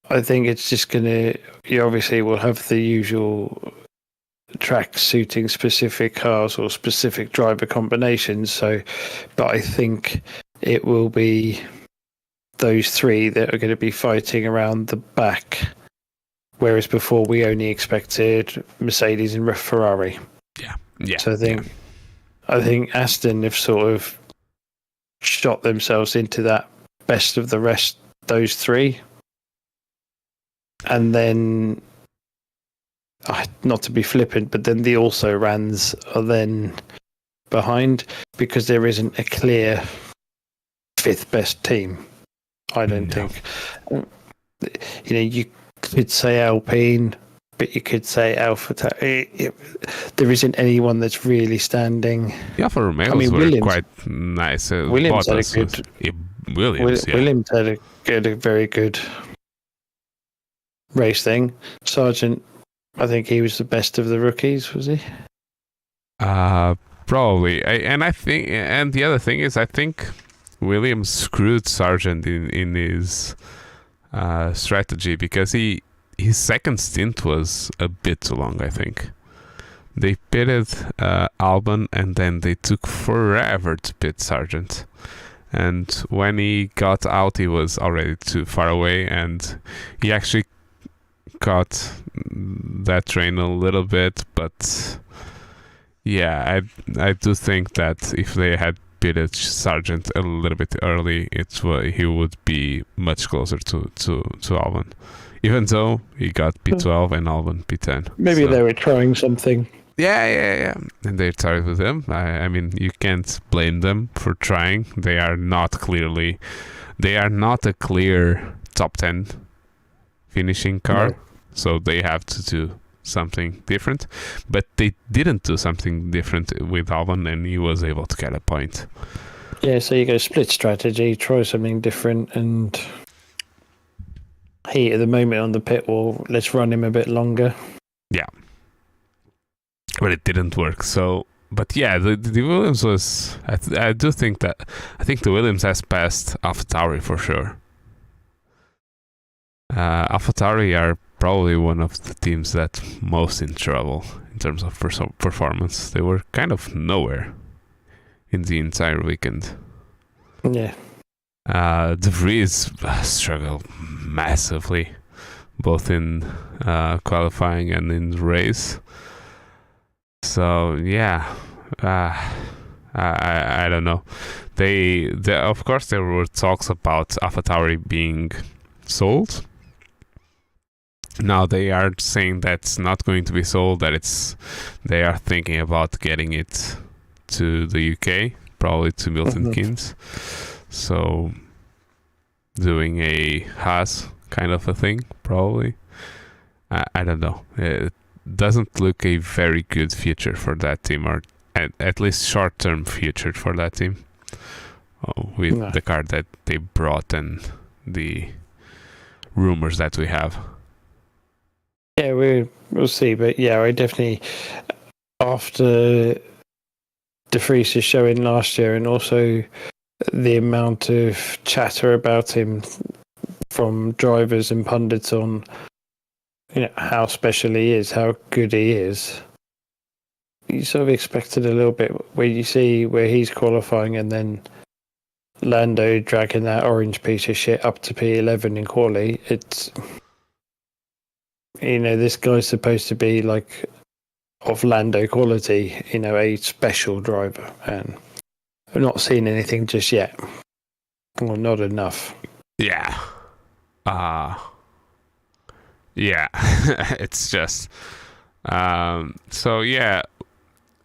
I think it's just you obviously will have the usual track suiting specific cars or specific driver combinations. So, but I think it will be those three that are going to be fighting around the back, whereas before we only expected Mercedes and Ferrari. Yeah. So I think Aston have sort of shot themselves into that best of the rest, those three. And then, not to be flippant, but then the also rans are then behind because there isn't a clear fifth best team. I don't think. You could say Alpine, but you could say Alpha. There isn't anyone that's really standing. Yeah, for Romeo, were Williams, quite nice. Williams had a good. Williams had a very good race thing. Sargent, I think he was the best of the rookies, was he? Probably. And the other thing is, I think Williams screwed Sargent in his strategy because his second stint was a bit too long, I think. They pitted Albon and then they took forever to pit Sargent. And when he got out, he was already too far away, and he actually caught that train a little bit. But yeah, I do think that if they had pitted Sargent a little bit early, he would be much closer to Albon. Even though he got P12 and Albon P10. Maybe they were trying something. Yeah. And they started with him. I mean, you can't blame them for trying. They are not a clear top 10 finishing car. No. So they have to do something different. But they didn't do something different with Albon, and he was able to get a point. Yeah, so you go split strategy, try something different, and he at the moment on the pit wall, let's run him a bit longer. Yeah. But it didn't work. So, but yeah, the Williams was. I do think that. I think the Williams has passed AlphaTauri for sure. AlphaTauri are probably one of the teams that most in trouble in terms of performance. They were kind of nowhere in the entire weekend. Yeah. De Vries struggled massively, both in qualifying and in the race. So yeah, I don't know. They of course there were talks about AlphaTauri being sold. Now they are saying that's not going to be sold. That they are thinking about getting it to the UK, probably to Milton Keynes. So doing a Haas kind of a thing, probably. I don't know. It doesn't look a very good future for that team, or at least short-term future for that team. With the car that they brought and the rumors that we have. Yeah, we'll see. But yeah, I definitely, after De Vries' showing last year, and also the amount of chatter about him from drivers and pundits on how special he is, how good he is, you sort of expected a little bit where you see where he's qualifying and then Lando dragging that orange piece of shit up to P11 in quali. It's, this guy's supposed to be like of Lando quality, a special driver, and I've not seen anything just yet. Well, not enough. Yeah. Yeah. It's just so yeah,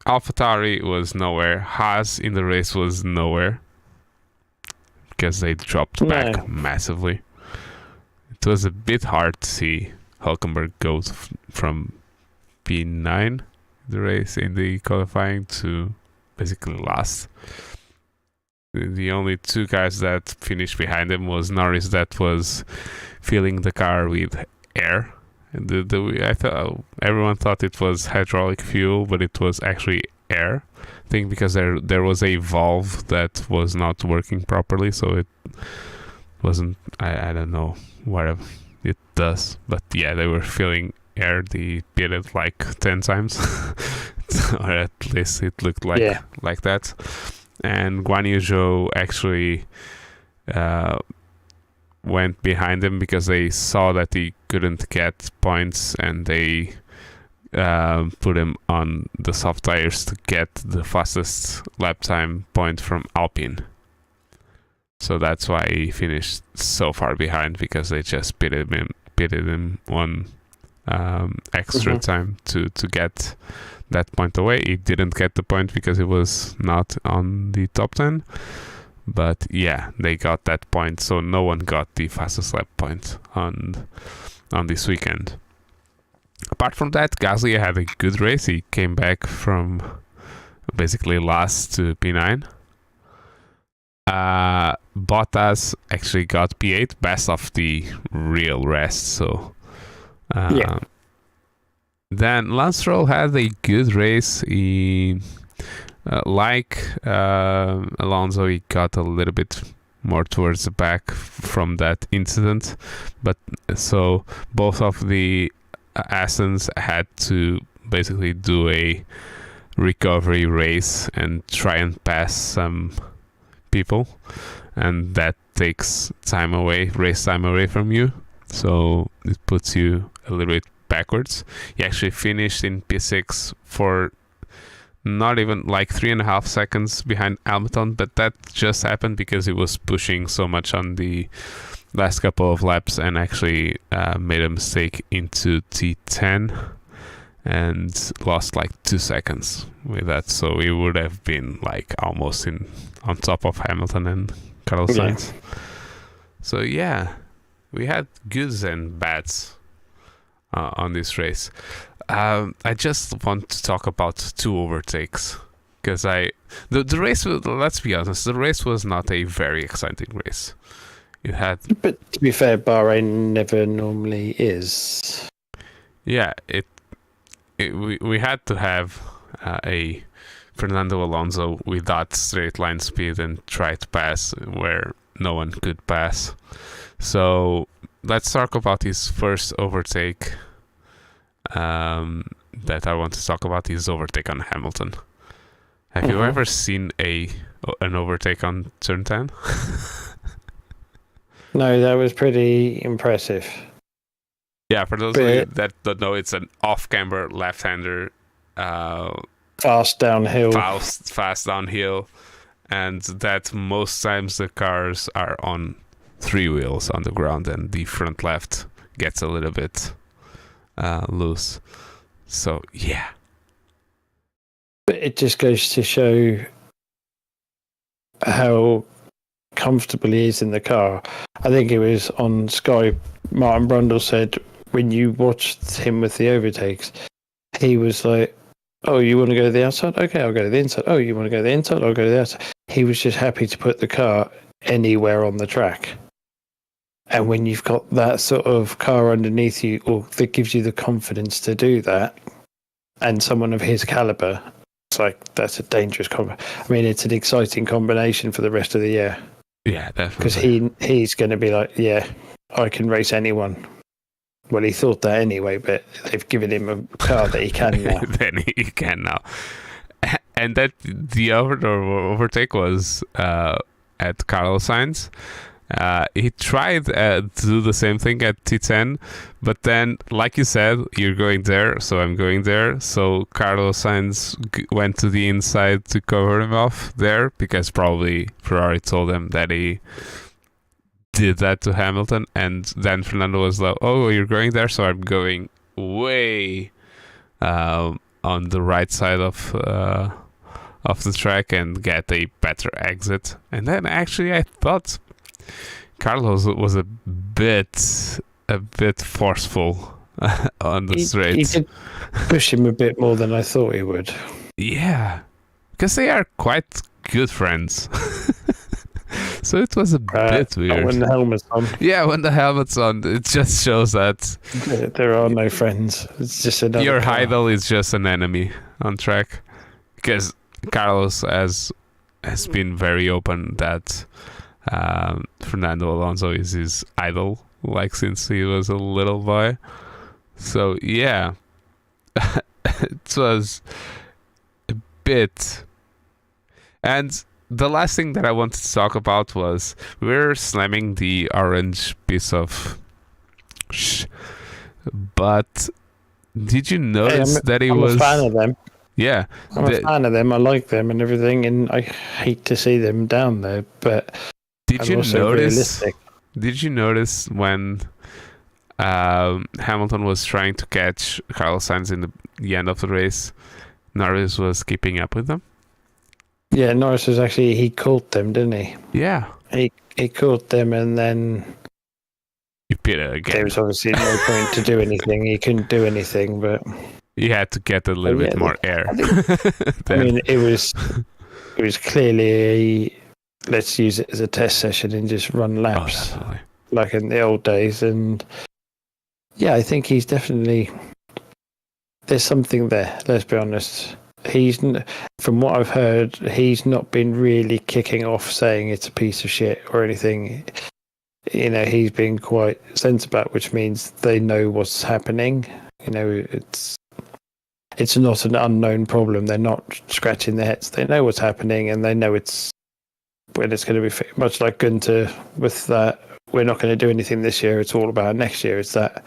AlphaTauri was nowhere. Haas in the race was nowhere because they dropped back massively. It was a bit hard to see Hülkenberg go from P9 the race in the qualifying to basically last. The only two guys that finished behind him was Norris, that was filling the car with air. And I thought everyone thought it was hydraulic fuel, but it was actually air. I think because there was a valve that was not working properly, so it wasn't. I don't know what it does, but yeah, they were filling air. They beat it like 10 times, or at least it looked like that. And Guan Yu Zhou actually went behind him because they saw that he couldn't get points, and they put him on the soft tires to get the fastest lap time point from Alpine. So that's why he finished so far behind, because they just pitted him one extra time to get that point away. He didn't get the point because he was not on the top 10. But yeah, they got that point, so no one got the fastest lap point on this weekend. Apart from that, Gasly had a good race. He came back from basically last to P9. Bottas actually got P8, best of the real rest. So then Lance Stroll had a good race. He Alonso, he got a little bit more towards the back from that incident, but so both of the Astons had to basically do a recovery race and try and pass some people, and that takes race time away from you, so it puts you a little bit backwards. He actually finished in P6 for not even like 3.5 seconds behind Hamilton, but that just happened because he was pushing so much on the last couple of laps and actually made a mistake into T10 and lost like 2 seconds with that. So he would have been like almost on top of Hamilton and Carlos Sainz. So yeah, we had goods and bads on this race. I just want to talk about 2 overtakes, because the race, let's be honest, the race was not a very exciting race. But to be fair, Bahrain never normally is. Yeah, we had to have a Fernando Alonso without straight line speed and try to pass where no one could pass. So let's talk about his first overtake. That I want to talk about is overtake on Hamilton. Have you ever seen an overtake on turn 10? No, that was pretty impressive. Yeah, for those of you that don't know, it's an off-camber left-hander, fast downhill, and that most times the cars are on 3 wheels on the ground, and the front left gets a little bit loose. So yeah, but it just goes to show how comfortable he is in the car. I think it was on Sky, Martin Brundle said when you watched him with the overtakes, he was like, oh, you want to go to the outside? Okay, I'll go to the inside. Oh, you want to go to the inside? I'll go to the outside. He was just happy to put the car anywhere on the track. And when you've got that sort of car underneath you, or that gives you the confidence to do that, and someone of his caliber, it's like, that's a dangerous I mean, it's an exciting combination for the rest of the year. Yeah, definitely. Because he's going to be like, yeah, I can race anyone. Well, he thought that anyway, but they've given him a car that he can now. Then he can now. And that the overtake was at Carlos Sainz. He tried to do the same thing at T10, but then, like you said, you're going there, so I'm going there. So Carlos Sainz went to the inside to cover him off there, because probably Ferrari told him that he did that to Hamilton, and then Fernando was like, oh, you're going there, so I'm going way on the right side of the track and get a better exit. And then actually I thought Carlos was a bit forceful on the straight. He did push him a bit more than I thought he would. Yeah, because they are quite good friends. So it was a bit weird. When the helmet's on. Yeah, when the helmet's on, it just shows that there are no friends. It's just another your car. idol is just an enemy on track. Because Carlos has been very open that Fernando Alonso is his idol, like since he was a little boy. So yeah, it was a bit. And the last thing that I wanted to talk about was we're slamming the orange piece of but did you notice that it I'm was a fan of them. yeah, I'm a fan of them. I like them and everything, and I hate to see them down there. But did I'm you also notice? realistic. Did you notice when Hamilton was trying to catch Carlos Sainz in the end of the race? Norris was keeping up with them. Yeah, Norris was actually, he caught them, didn't he? Yeah, He caught them, and then you pitted again. there was obviously no point to do anything. He couldn't do anything, but You had to get a little bit more air. I mean, it was clearly let's use it as a test session and just run laps like in the old days. And yeah, I think he's definitely, there's something there. Let's be honest. From what I've heard, he's not been really kicking off saying it's a piece of shit or anything. You know, he's been quite sensible, which means they know what's happening. You know, it's not an unknown problem. They're not scratching their heads. They know what's happening, and they know it's going to be much like Gunter with that. We're not going to do anything this year. It's all about next year. It's that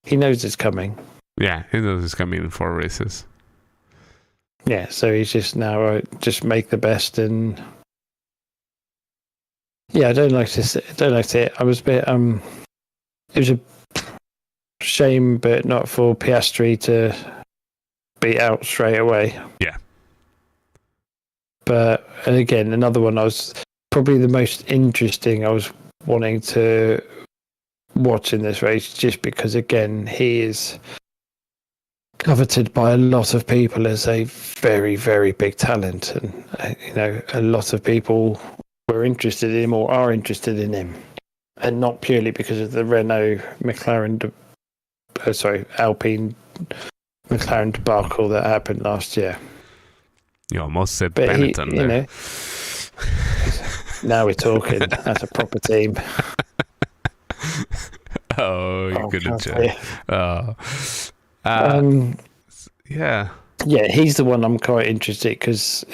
he knows it's coming. Yeah, he knows it's coming in 4 races. Yeah, so he's just now just make the best. And yeah, I don't like to see it. I was a bit it was a shame, but not for Piastri to be out straight away. Yeah. But and again, another one I was probably the most interesting I was wanting to watch in this race, just because again he is coveted by a lot of people as a very, very big talent, and you know, a lot of people were interested in him or are interested in him, and not purely because of the Renault McLaren Alpine McLaren debacle that happened last year. You almost said but Benetton you know, now we're talking. That's a proper team. Oh, you couldn't joke. Yeah. Yeah, he's the one I'm quite interested, because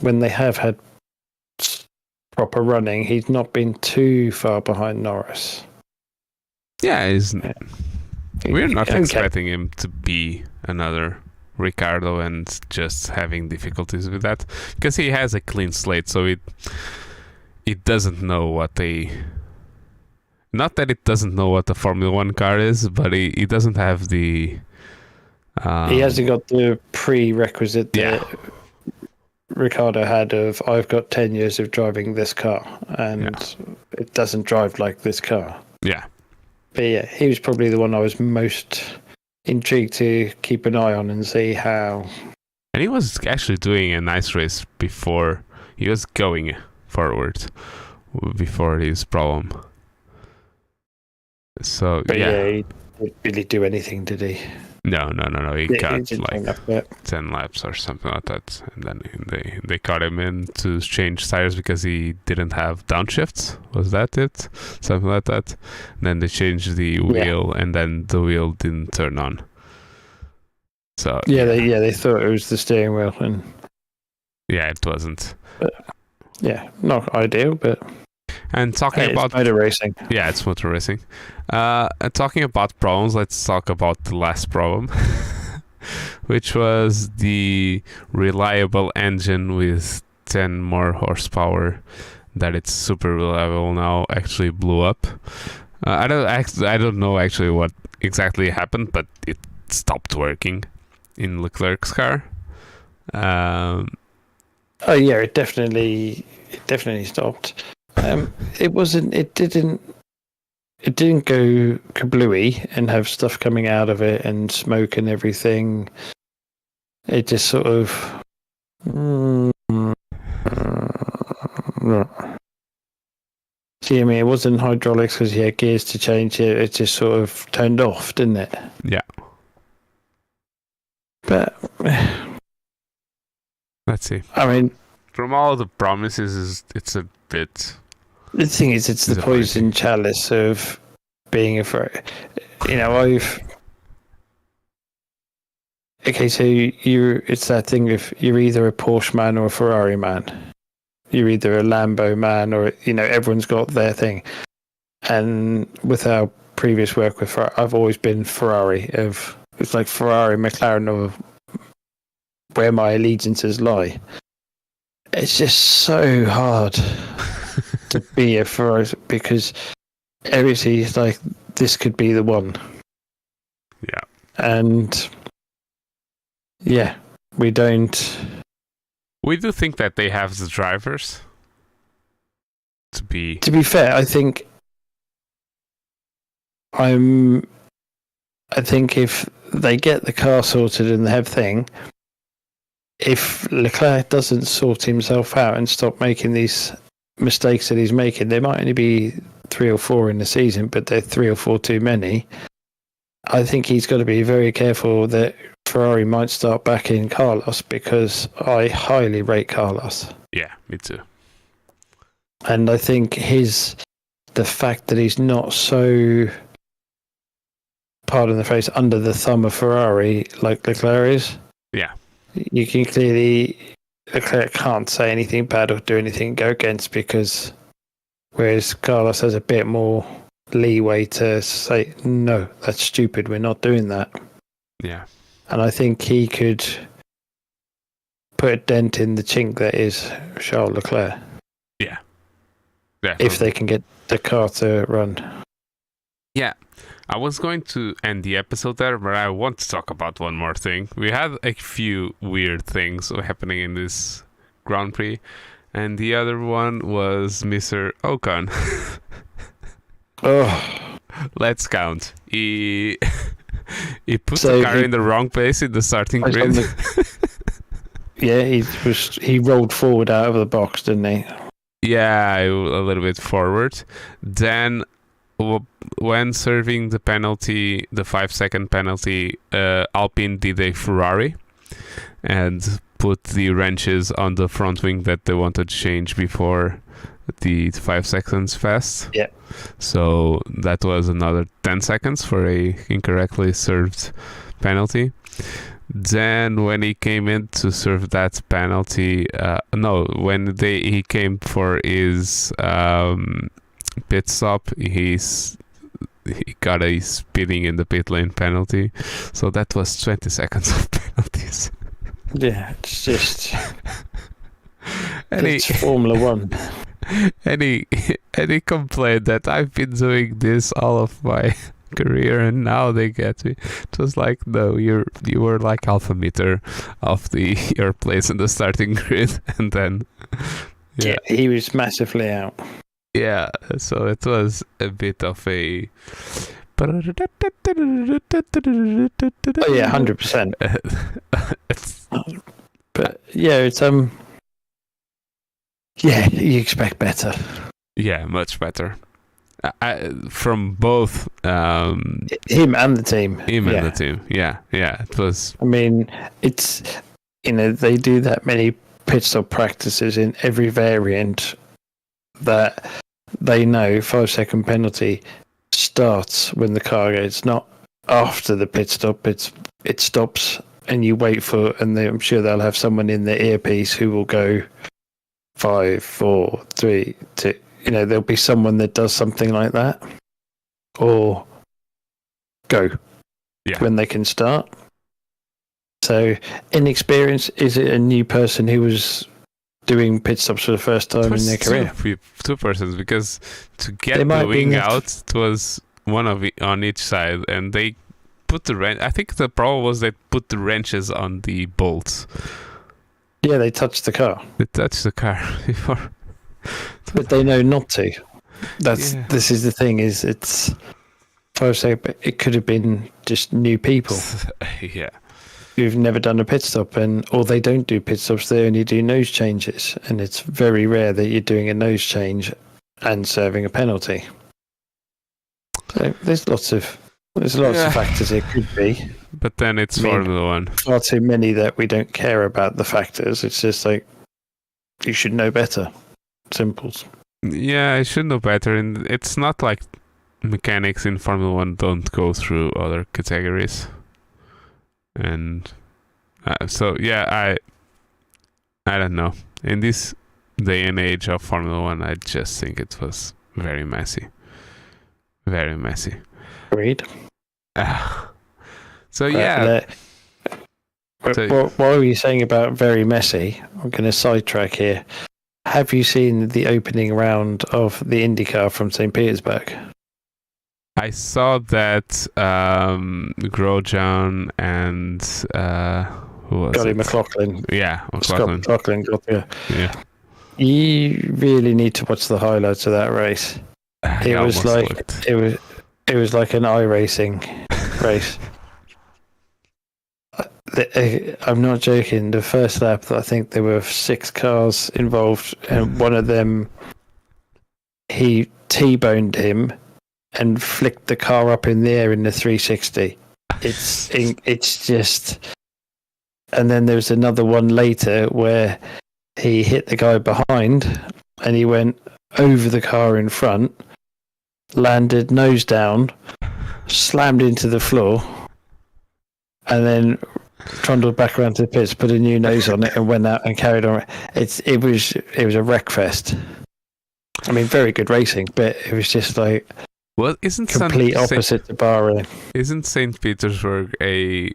when they have had proper running, he's not been too far behind Norris. Yeah, we're not expecting him to be another Ricardo and just having difficulties with that, because he has a clean slate, so it doesn't know what not that it doesn't know what a Formula 1 car is, but he doesn't have the he hasn't got the prerequisite that Ricardo had of, I've got 10 years of driving this car, and it doesn't drive like this car. Yeah. But yeah, he was probably the one I was most intrigued to keep an eye on and see how. And he was actually doing a nice race before he was going forward, before his problem. So, but yeah, he didn't really do anything, did he? No. He got like 10 laps or something like that, and then they caught him in to change tires because he didn't have downshifts. Was that it? Something like that. And then they changed the wheel, and then the wheel didn't turn on. So they thought it was the steering wheel, and it wasn't. But, not ideal, but. And talking about motor racing. Yeah, it's motor racing. And talking about problems, let's talk about the last problem, which was the reliable engine with 10 more horsepower that it's super reliable now actually blew up. I don't know actually what exactly happened, but it stopped working in Leclerc's car. It definitely stopped. It didn't go kablooey and have stuff coming out of it and smoke and everything. It just sort of see, I mean, it wasn't hydraulics because he had gears to change it. It just sort of turned off, didn't it? Yeah. But let's see. I mean, from all the promises, it's a bit. The thing is, it's the poison chalice of being afraid. You know, Okay, so it's that thing of you're either a Porsche man or a Ferrari man. You're either a Lambo man or, everyone's got their thing. And with our previous work with Ferrari, I've always been Ferrari. It's like Ferrari, McLaren, or where my allegiances lie. It's just so hard to be a Ferrari because everything is like, this could be the one. Yeah. And yeah, we don't. We do think that they have the drivers to be. To be fair, I think if they get the car sorted and the have thing, if Leclerc doesn't sort himself out and stop making these mistakes that he's making, there might only be 3 or 4 in the season, but they're 3 or 4 too many. I think he's got to be very careful that Ferrari might start backing Carlos, because I highly rate Carlos. Yeah, me too. And I think the fact that he's not so, pardon the phrase, under the thumb of Ferrari like Leclerc is. Yeah. You can clearly, Leclerc can't say anything bad or do anything go against, because whereas Carlos has a bit more leeway to say, no, that's stupid, we're not doing that. Yeah. And I think he could put a dent in the chink that is Charles Leclerc. Yeah. Definitely. If they can get the car to run. Yeah. I was going to end the episode there, but I want to talk about one more thing. We had a few weird things happening in this Grand Prix, and the other one was Mr. Ocon. Oh, let's count. He put the car in the wrong place in the starting grid. Yeah, he rolled forward out of the box, didn't he? Yeah, a little bit forward. Then, when serving the penalty, the 5-second penalty, Alpine did a Ferrari and put the wrenches on the front wing that they wanted to change before the 5 seconds fast. Yeah. So that was another 10 seconds for a incorrectly served penalty. Then when he came in to serve that penalty, when he came for his pit stop, he got a speeding in the pit lane penalty. So that was 20 seconds of penalties. Yeah, it's just it's Formula One. And he complained that I've been doing this all of my career and now they get me. It was like, no, you were like alpha meter of your place in the starting grid, and then yeah, he was massively out. Yeah, so it was a bit of a. Oh yeah, 100%. But yeah, it's yeah, you expect better. Yeah, much better. From both him and the team. And the team. Yeah, it was. I mean, it's they do that many pit stop practices in every variant that they know 5-second penalty starts when the car goes, not after the pit stop. It stops and you wait for, and I'm sure they'll have someone in the earpiece who will go 5, 4, 3, 2. There'll be someone that does something like that, or go when they can start. So, inexperience, is it a new person who was doing pit stops for the first time in their career? Two persons, because to get the wing out, it was one on each side, and they put the wrench. I think the problem was they put the wrenches on the bolts. Yeah, they touched the car. They touched the car before. But they know not to. This is the thing, is it's 5 seconds, it could have been just new people. Yeah. Who've never done a pit stop, or they don't do pit stops, they only do nose changes, and it's very rare that you're doing a nose change and serving a penalty. So there's lots of factors it could be. But then it's Formula One. Far too many that we don't care about the factors. It's just like, you should know better. Simples. Yeah, I should know better, and it's not like mechanics in Formula One don't go through other categories. And So yeah, I don't know. In this day and age of Formula One, I just think it was very messy. Very messy. Agreed. So yeah. What were you saying about very messy? I'm going to sidetrack here. Have you seen the opening round of the IndyCar from St. Petersburg? I saw that Grosjean and who was Scotty it? McLaughlin. Yeah, Scott McLaughlin. McLaughlin got there. Yeah. You really need to watch the highlights of that race. It was like an iRacing race. I'm not joking. The first lap, I think there were 6 cars involved, and one of them, he T-boned him and flicked the car up in the air in the 360. It's just, and then there's another one later where he hit the guy behind, and he went over the car in front, landed nose down, slammed into the floor, and then trundled back around to the pits, put a new nose on it, and went out and carried on. It was a wreck fest. I mean, very good racing, but it was just like complete opposite to Bahrain. Isn't St. Petersburg a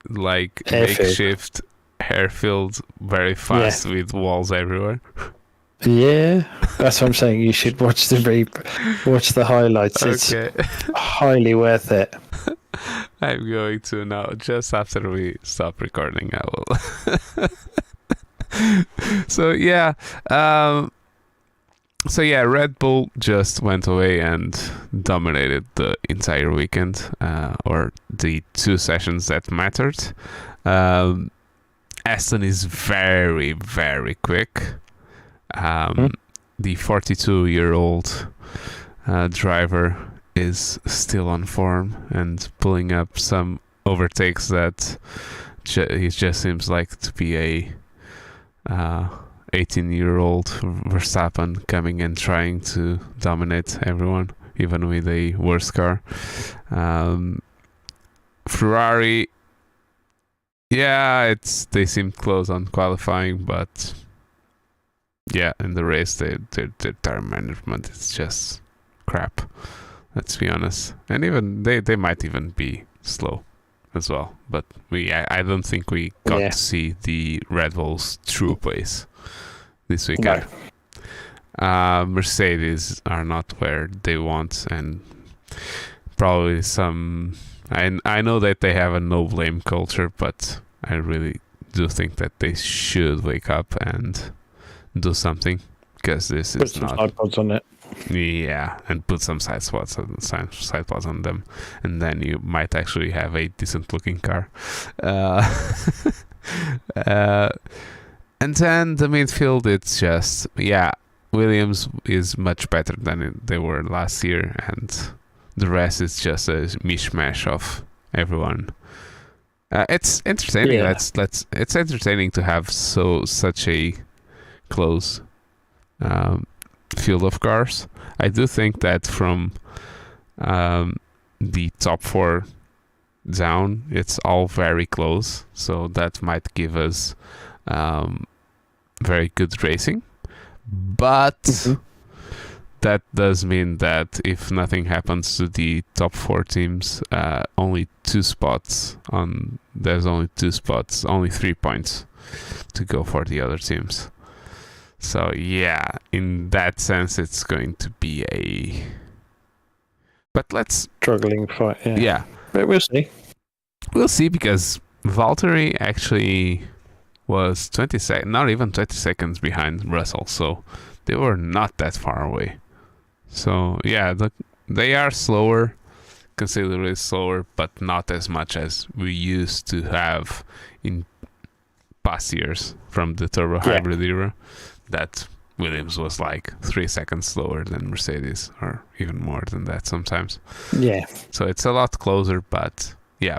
Airfield. makeshift airfield, very fast with walls everywhere? Yeah, that's what I'm saying. You should watch the highlights. Okay. It's highly worth it. I'm going to now. Just after we stop recording, I will. So yeah, Red Bull just went away and dominated the entire weekend, or the 2 sessions that mattered. Aston is very, very quick. The 42-year-old driver is still on form and pulling up some overtakes that he just seems like to be a 18-year-old Verstappen coming and trying to dominate everyone, even with a worse car. Ferrari, they seemed close on qualifying, but in the race, their tire management is just crap. Let's be honest, and even they might even be slow as well. But I don't think we got to see the Red Bull's true pace this weekend. No. Mercedes are not where they want, and probably some. I know that they have a no blame culture, but I really do think that they should wake up and do something, because this is not. Put some side pods on it. Yeah, and put some side pods on them, and then you might actually have a decent looking car. And then the midfield, it's just Williams is much better than they were last year, and the rest is just a mishmash of everyone. It's entertaining. It's entertaining to have such a close field of cars. I do think that from the top 4 down, it's all very close, so that might give us very good racing, but that does mean that if nothing happens to the top 4 teams, there's only 2 spots, only 3 points to go for the other teams. So in that sense, it's going to be but let's struggling fight. Yeah, but we'll see. We'll see, because Valtteri actually was not even 20 seconds behind Russell, so they were not that far away. So they are slower, considerably slower, but not as much as we used to have in past years from the turbo hybrid era. That Williams was like 3 seconds slower than Mercedes, or even more than that sometimes. Yeah. So it's a lot closer, but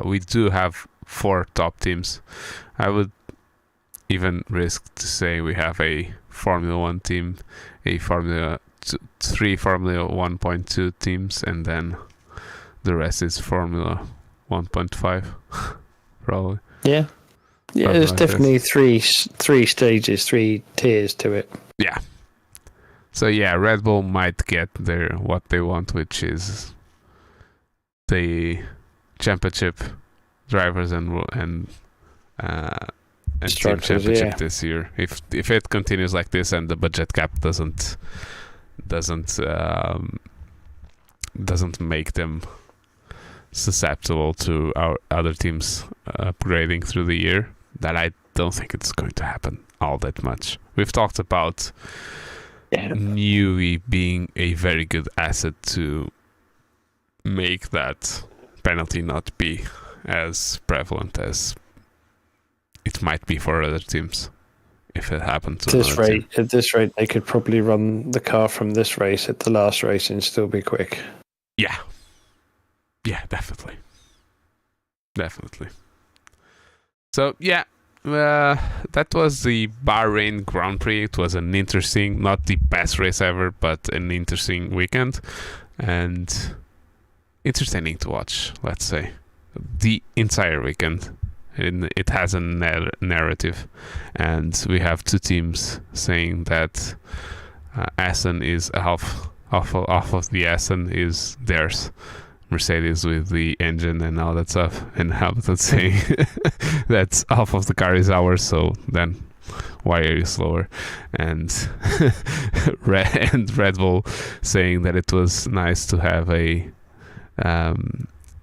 we do have 4 top teams. I would even risk to say we have a Formula 1 team, a 3 Formula 1.2 teams, and then the rest is Formula 1.5, probably. Yeah. Yeah, there's definitely three stages, 3 tiers to it. Yeah. So yeah, Red Bull might get what they want, which is the championship drivers and team championship this year. If it continues like this and the budget cap doesn't make them susceptible to our other teams upgrading through the year, that I don't think it's going to happen all that much. We've talked about Newey being a very good asset to make that penalty not be as prevalent as it might be for other teams if it happened to At this rate, they could probably run the car from this race at the last race and still be quick. Yeah, definitely. So yeah, that was the Bahrain Grand Prix. It was an interesting, not the best race ever, but an interesting weekend and entertaining to watch, let's say, the entire weekend. And it has a narrative, and we have two teams saying that Aston is half of the Aston is theirs. Mercedes with the engine and all that stuff, and Hamilton saying that's half of the car is ours, so then why are you slower? And Red Bull saying that it was nice to have a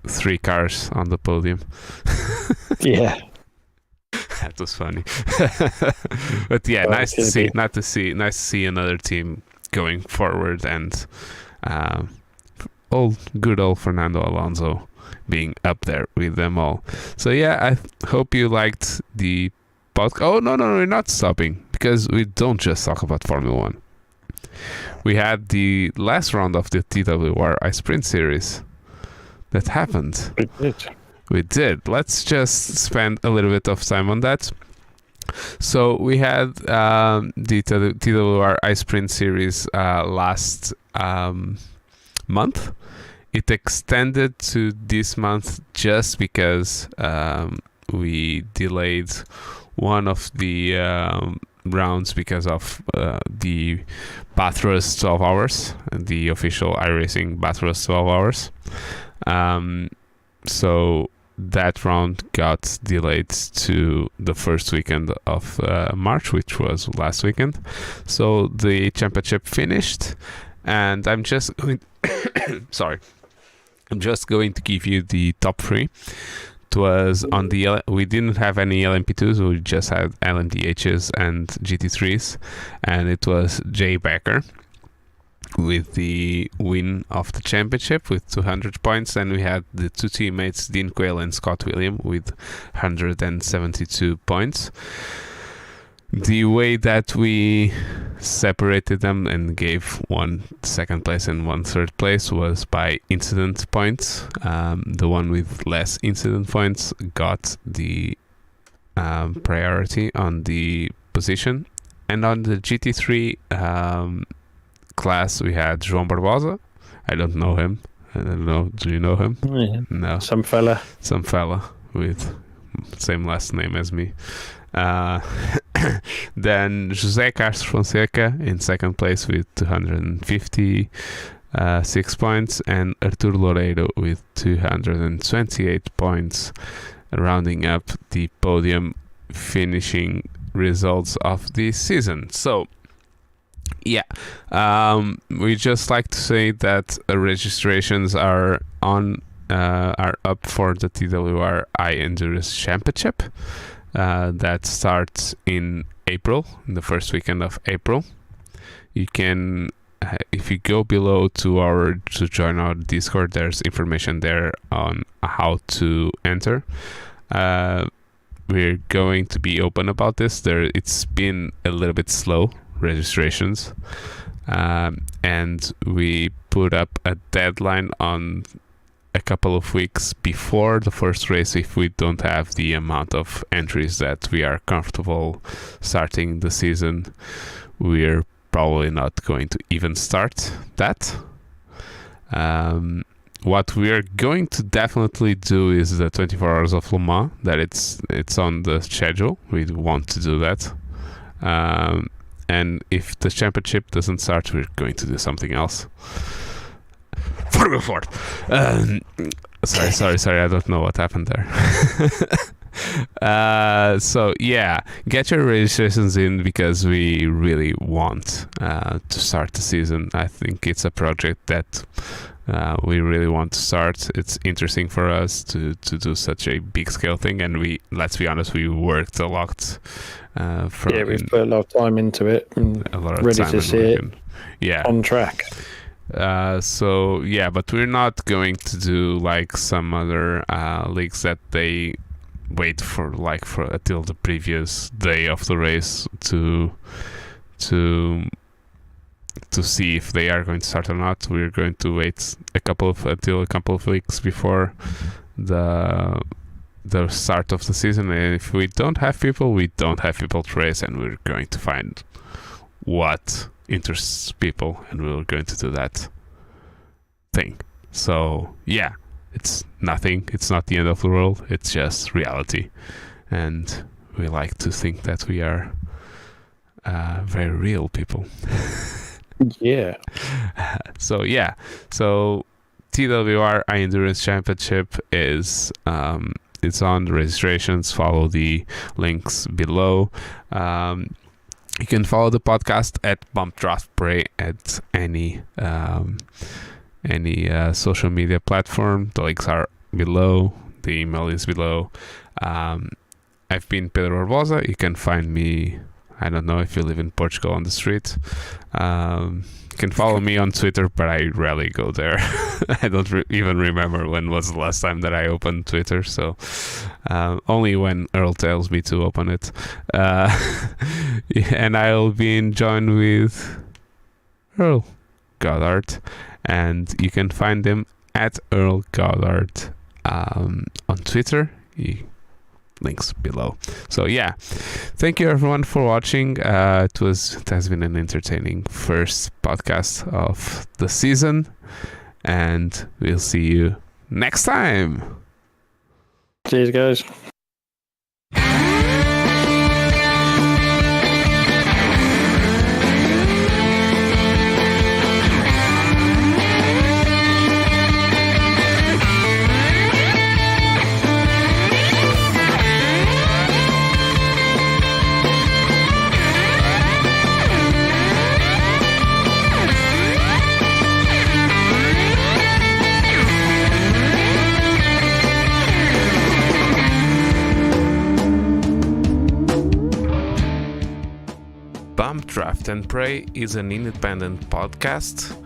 3 cars on the podium. Yeah, that was funny. But yeah, nice to see another team going forward, and good old Fernando Alonso being up there with them all. So yeah, I hope you liked the podcast. Oh no, we're not stopping, because we don't just talk about Formula 1. We had the last round of the TWR Sprint Series that happened. We did. Let's just spend a little bit of time on that. So we had the TWR Sprint Series last month. It extended to this month just because we delayed one of the rounds because of the Bathurst 12 hours, the official iRacing Bathurst 12 hours. So that round got delayed to the first weekend of March, which was last weekend. So the championship finished, and I'm just going to give you the top 3. It was on we didn't have any LMP2s, we just had LMDHs and GT3s, and it was Jay Becker with the win of the championship with 200 points. And we had the two teammates, Dean Quayle and Scott William, with 172 points. The way that we separated them and gave one second place and one third place was by incident points. The one with less incident points got the priority on the position. And on the GT3 class, we had João Barbosa. I don't know him. I don't know. Do you know him? Yeah. No. Some fella with same last name as me. Then José Carlos Fonseca in second place with 256 points, and Artur Loureiro with 228 points, rounding up the podium finishing results of this season. So yeah, we just like to say that registrations are up for the TWR Endurance Championship. That starts in April, in the first weekend of April. You can, if you go below to join our Discord, there's information there on how to enter. We're going to be open about this. It's been a little bit slow, registrations, and we put up a deadline on a couple of weeks before the first race. If we don't have the amount of entries that we are comfortable starting the season, we're probably not going to even start that. what we are going to definitely do is the 24 Hours of Le Mans. That it's on the schedule. We want to do that. And if the championship doesn't start, we're going to do something else. Sorry. I don't know what happened there. So yeah, get your registrations in because we really want to start the season. I think it's a project that we really want to start. It's interesting for us to do such a big scale thing, and let's be honest, we worked a lot. We've put a lot of time into it and a lot of ready time to see it on track. So yeah, but we're not going to do like some other leagues that they wait for until the previous day of the race to see if they are going to start or not. We're going to wait until a couple of weeks before the start of the season, and if we don't have people, we don't have people to race, and we're going to find what interests people, and we're going to do that thing. So yeah, it's nothing. It's not the end of the world. It's just reality, and we like to think that we are very real people. Yeah. So TWR Endurance Championship is it's on the registrations. Follow the links below. You can follow the podcast at Bump Draft Spray at any social media platform. The links are below. The email is below. I've been Pedro Barbosa. You can find me, I don't know if you live in Portugal, on the street. You can follow me on Twitter, but I rarely go there. I don't even remember when was the last time that I opened Twitter, so only when Earl tells me to open it. And I'll be joined with Earl Goddard, and you can find him at Earl Goddard on Twitter. Links below. So yeah, thank you everyone for watching. It has been an entertaining first podcast of the season, and we'll see you next time. Cheers, guys. Bump, Draft and Pray is an independent podcast,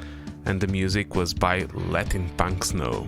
and the music was by Letting Punks Know.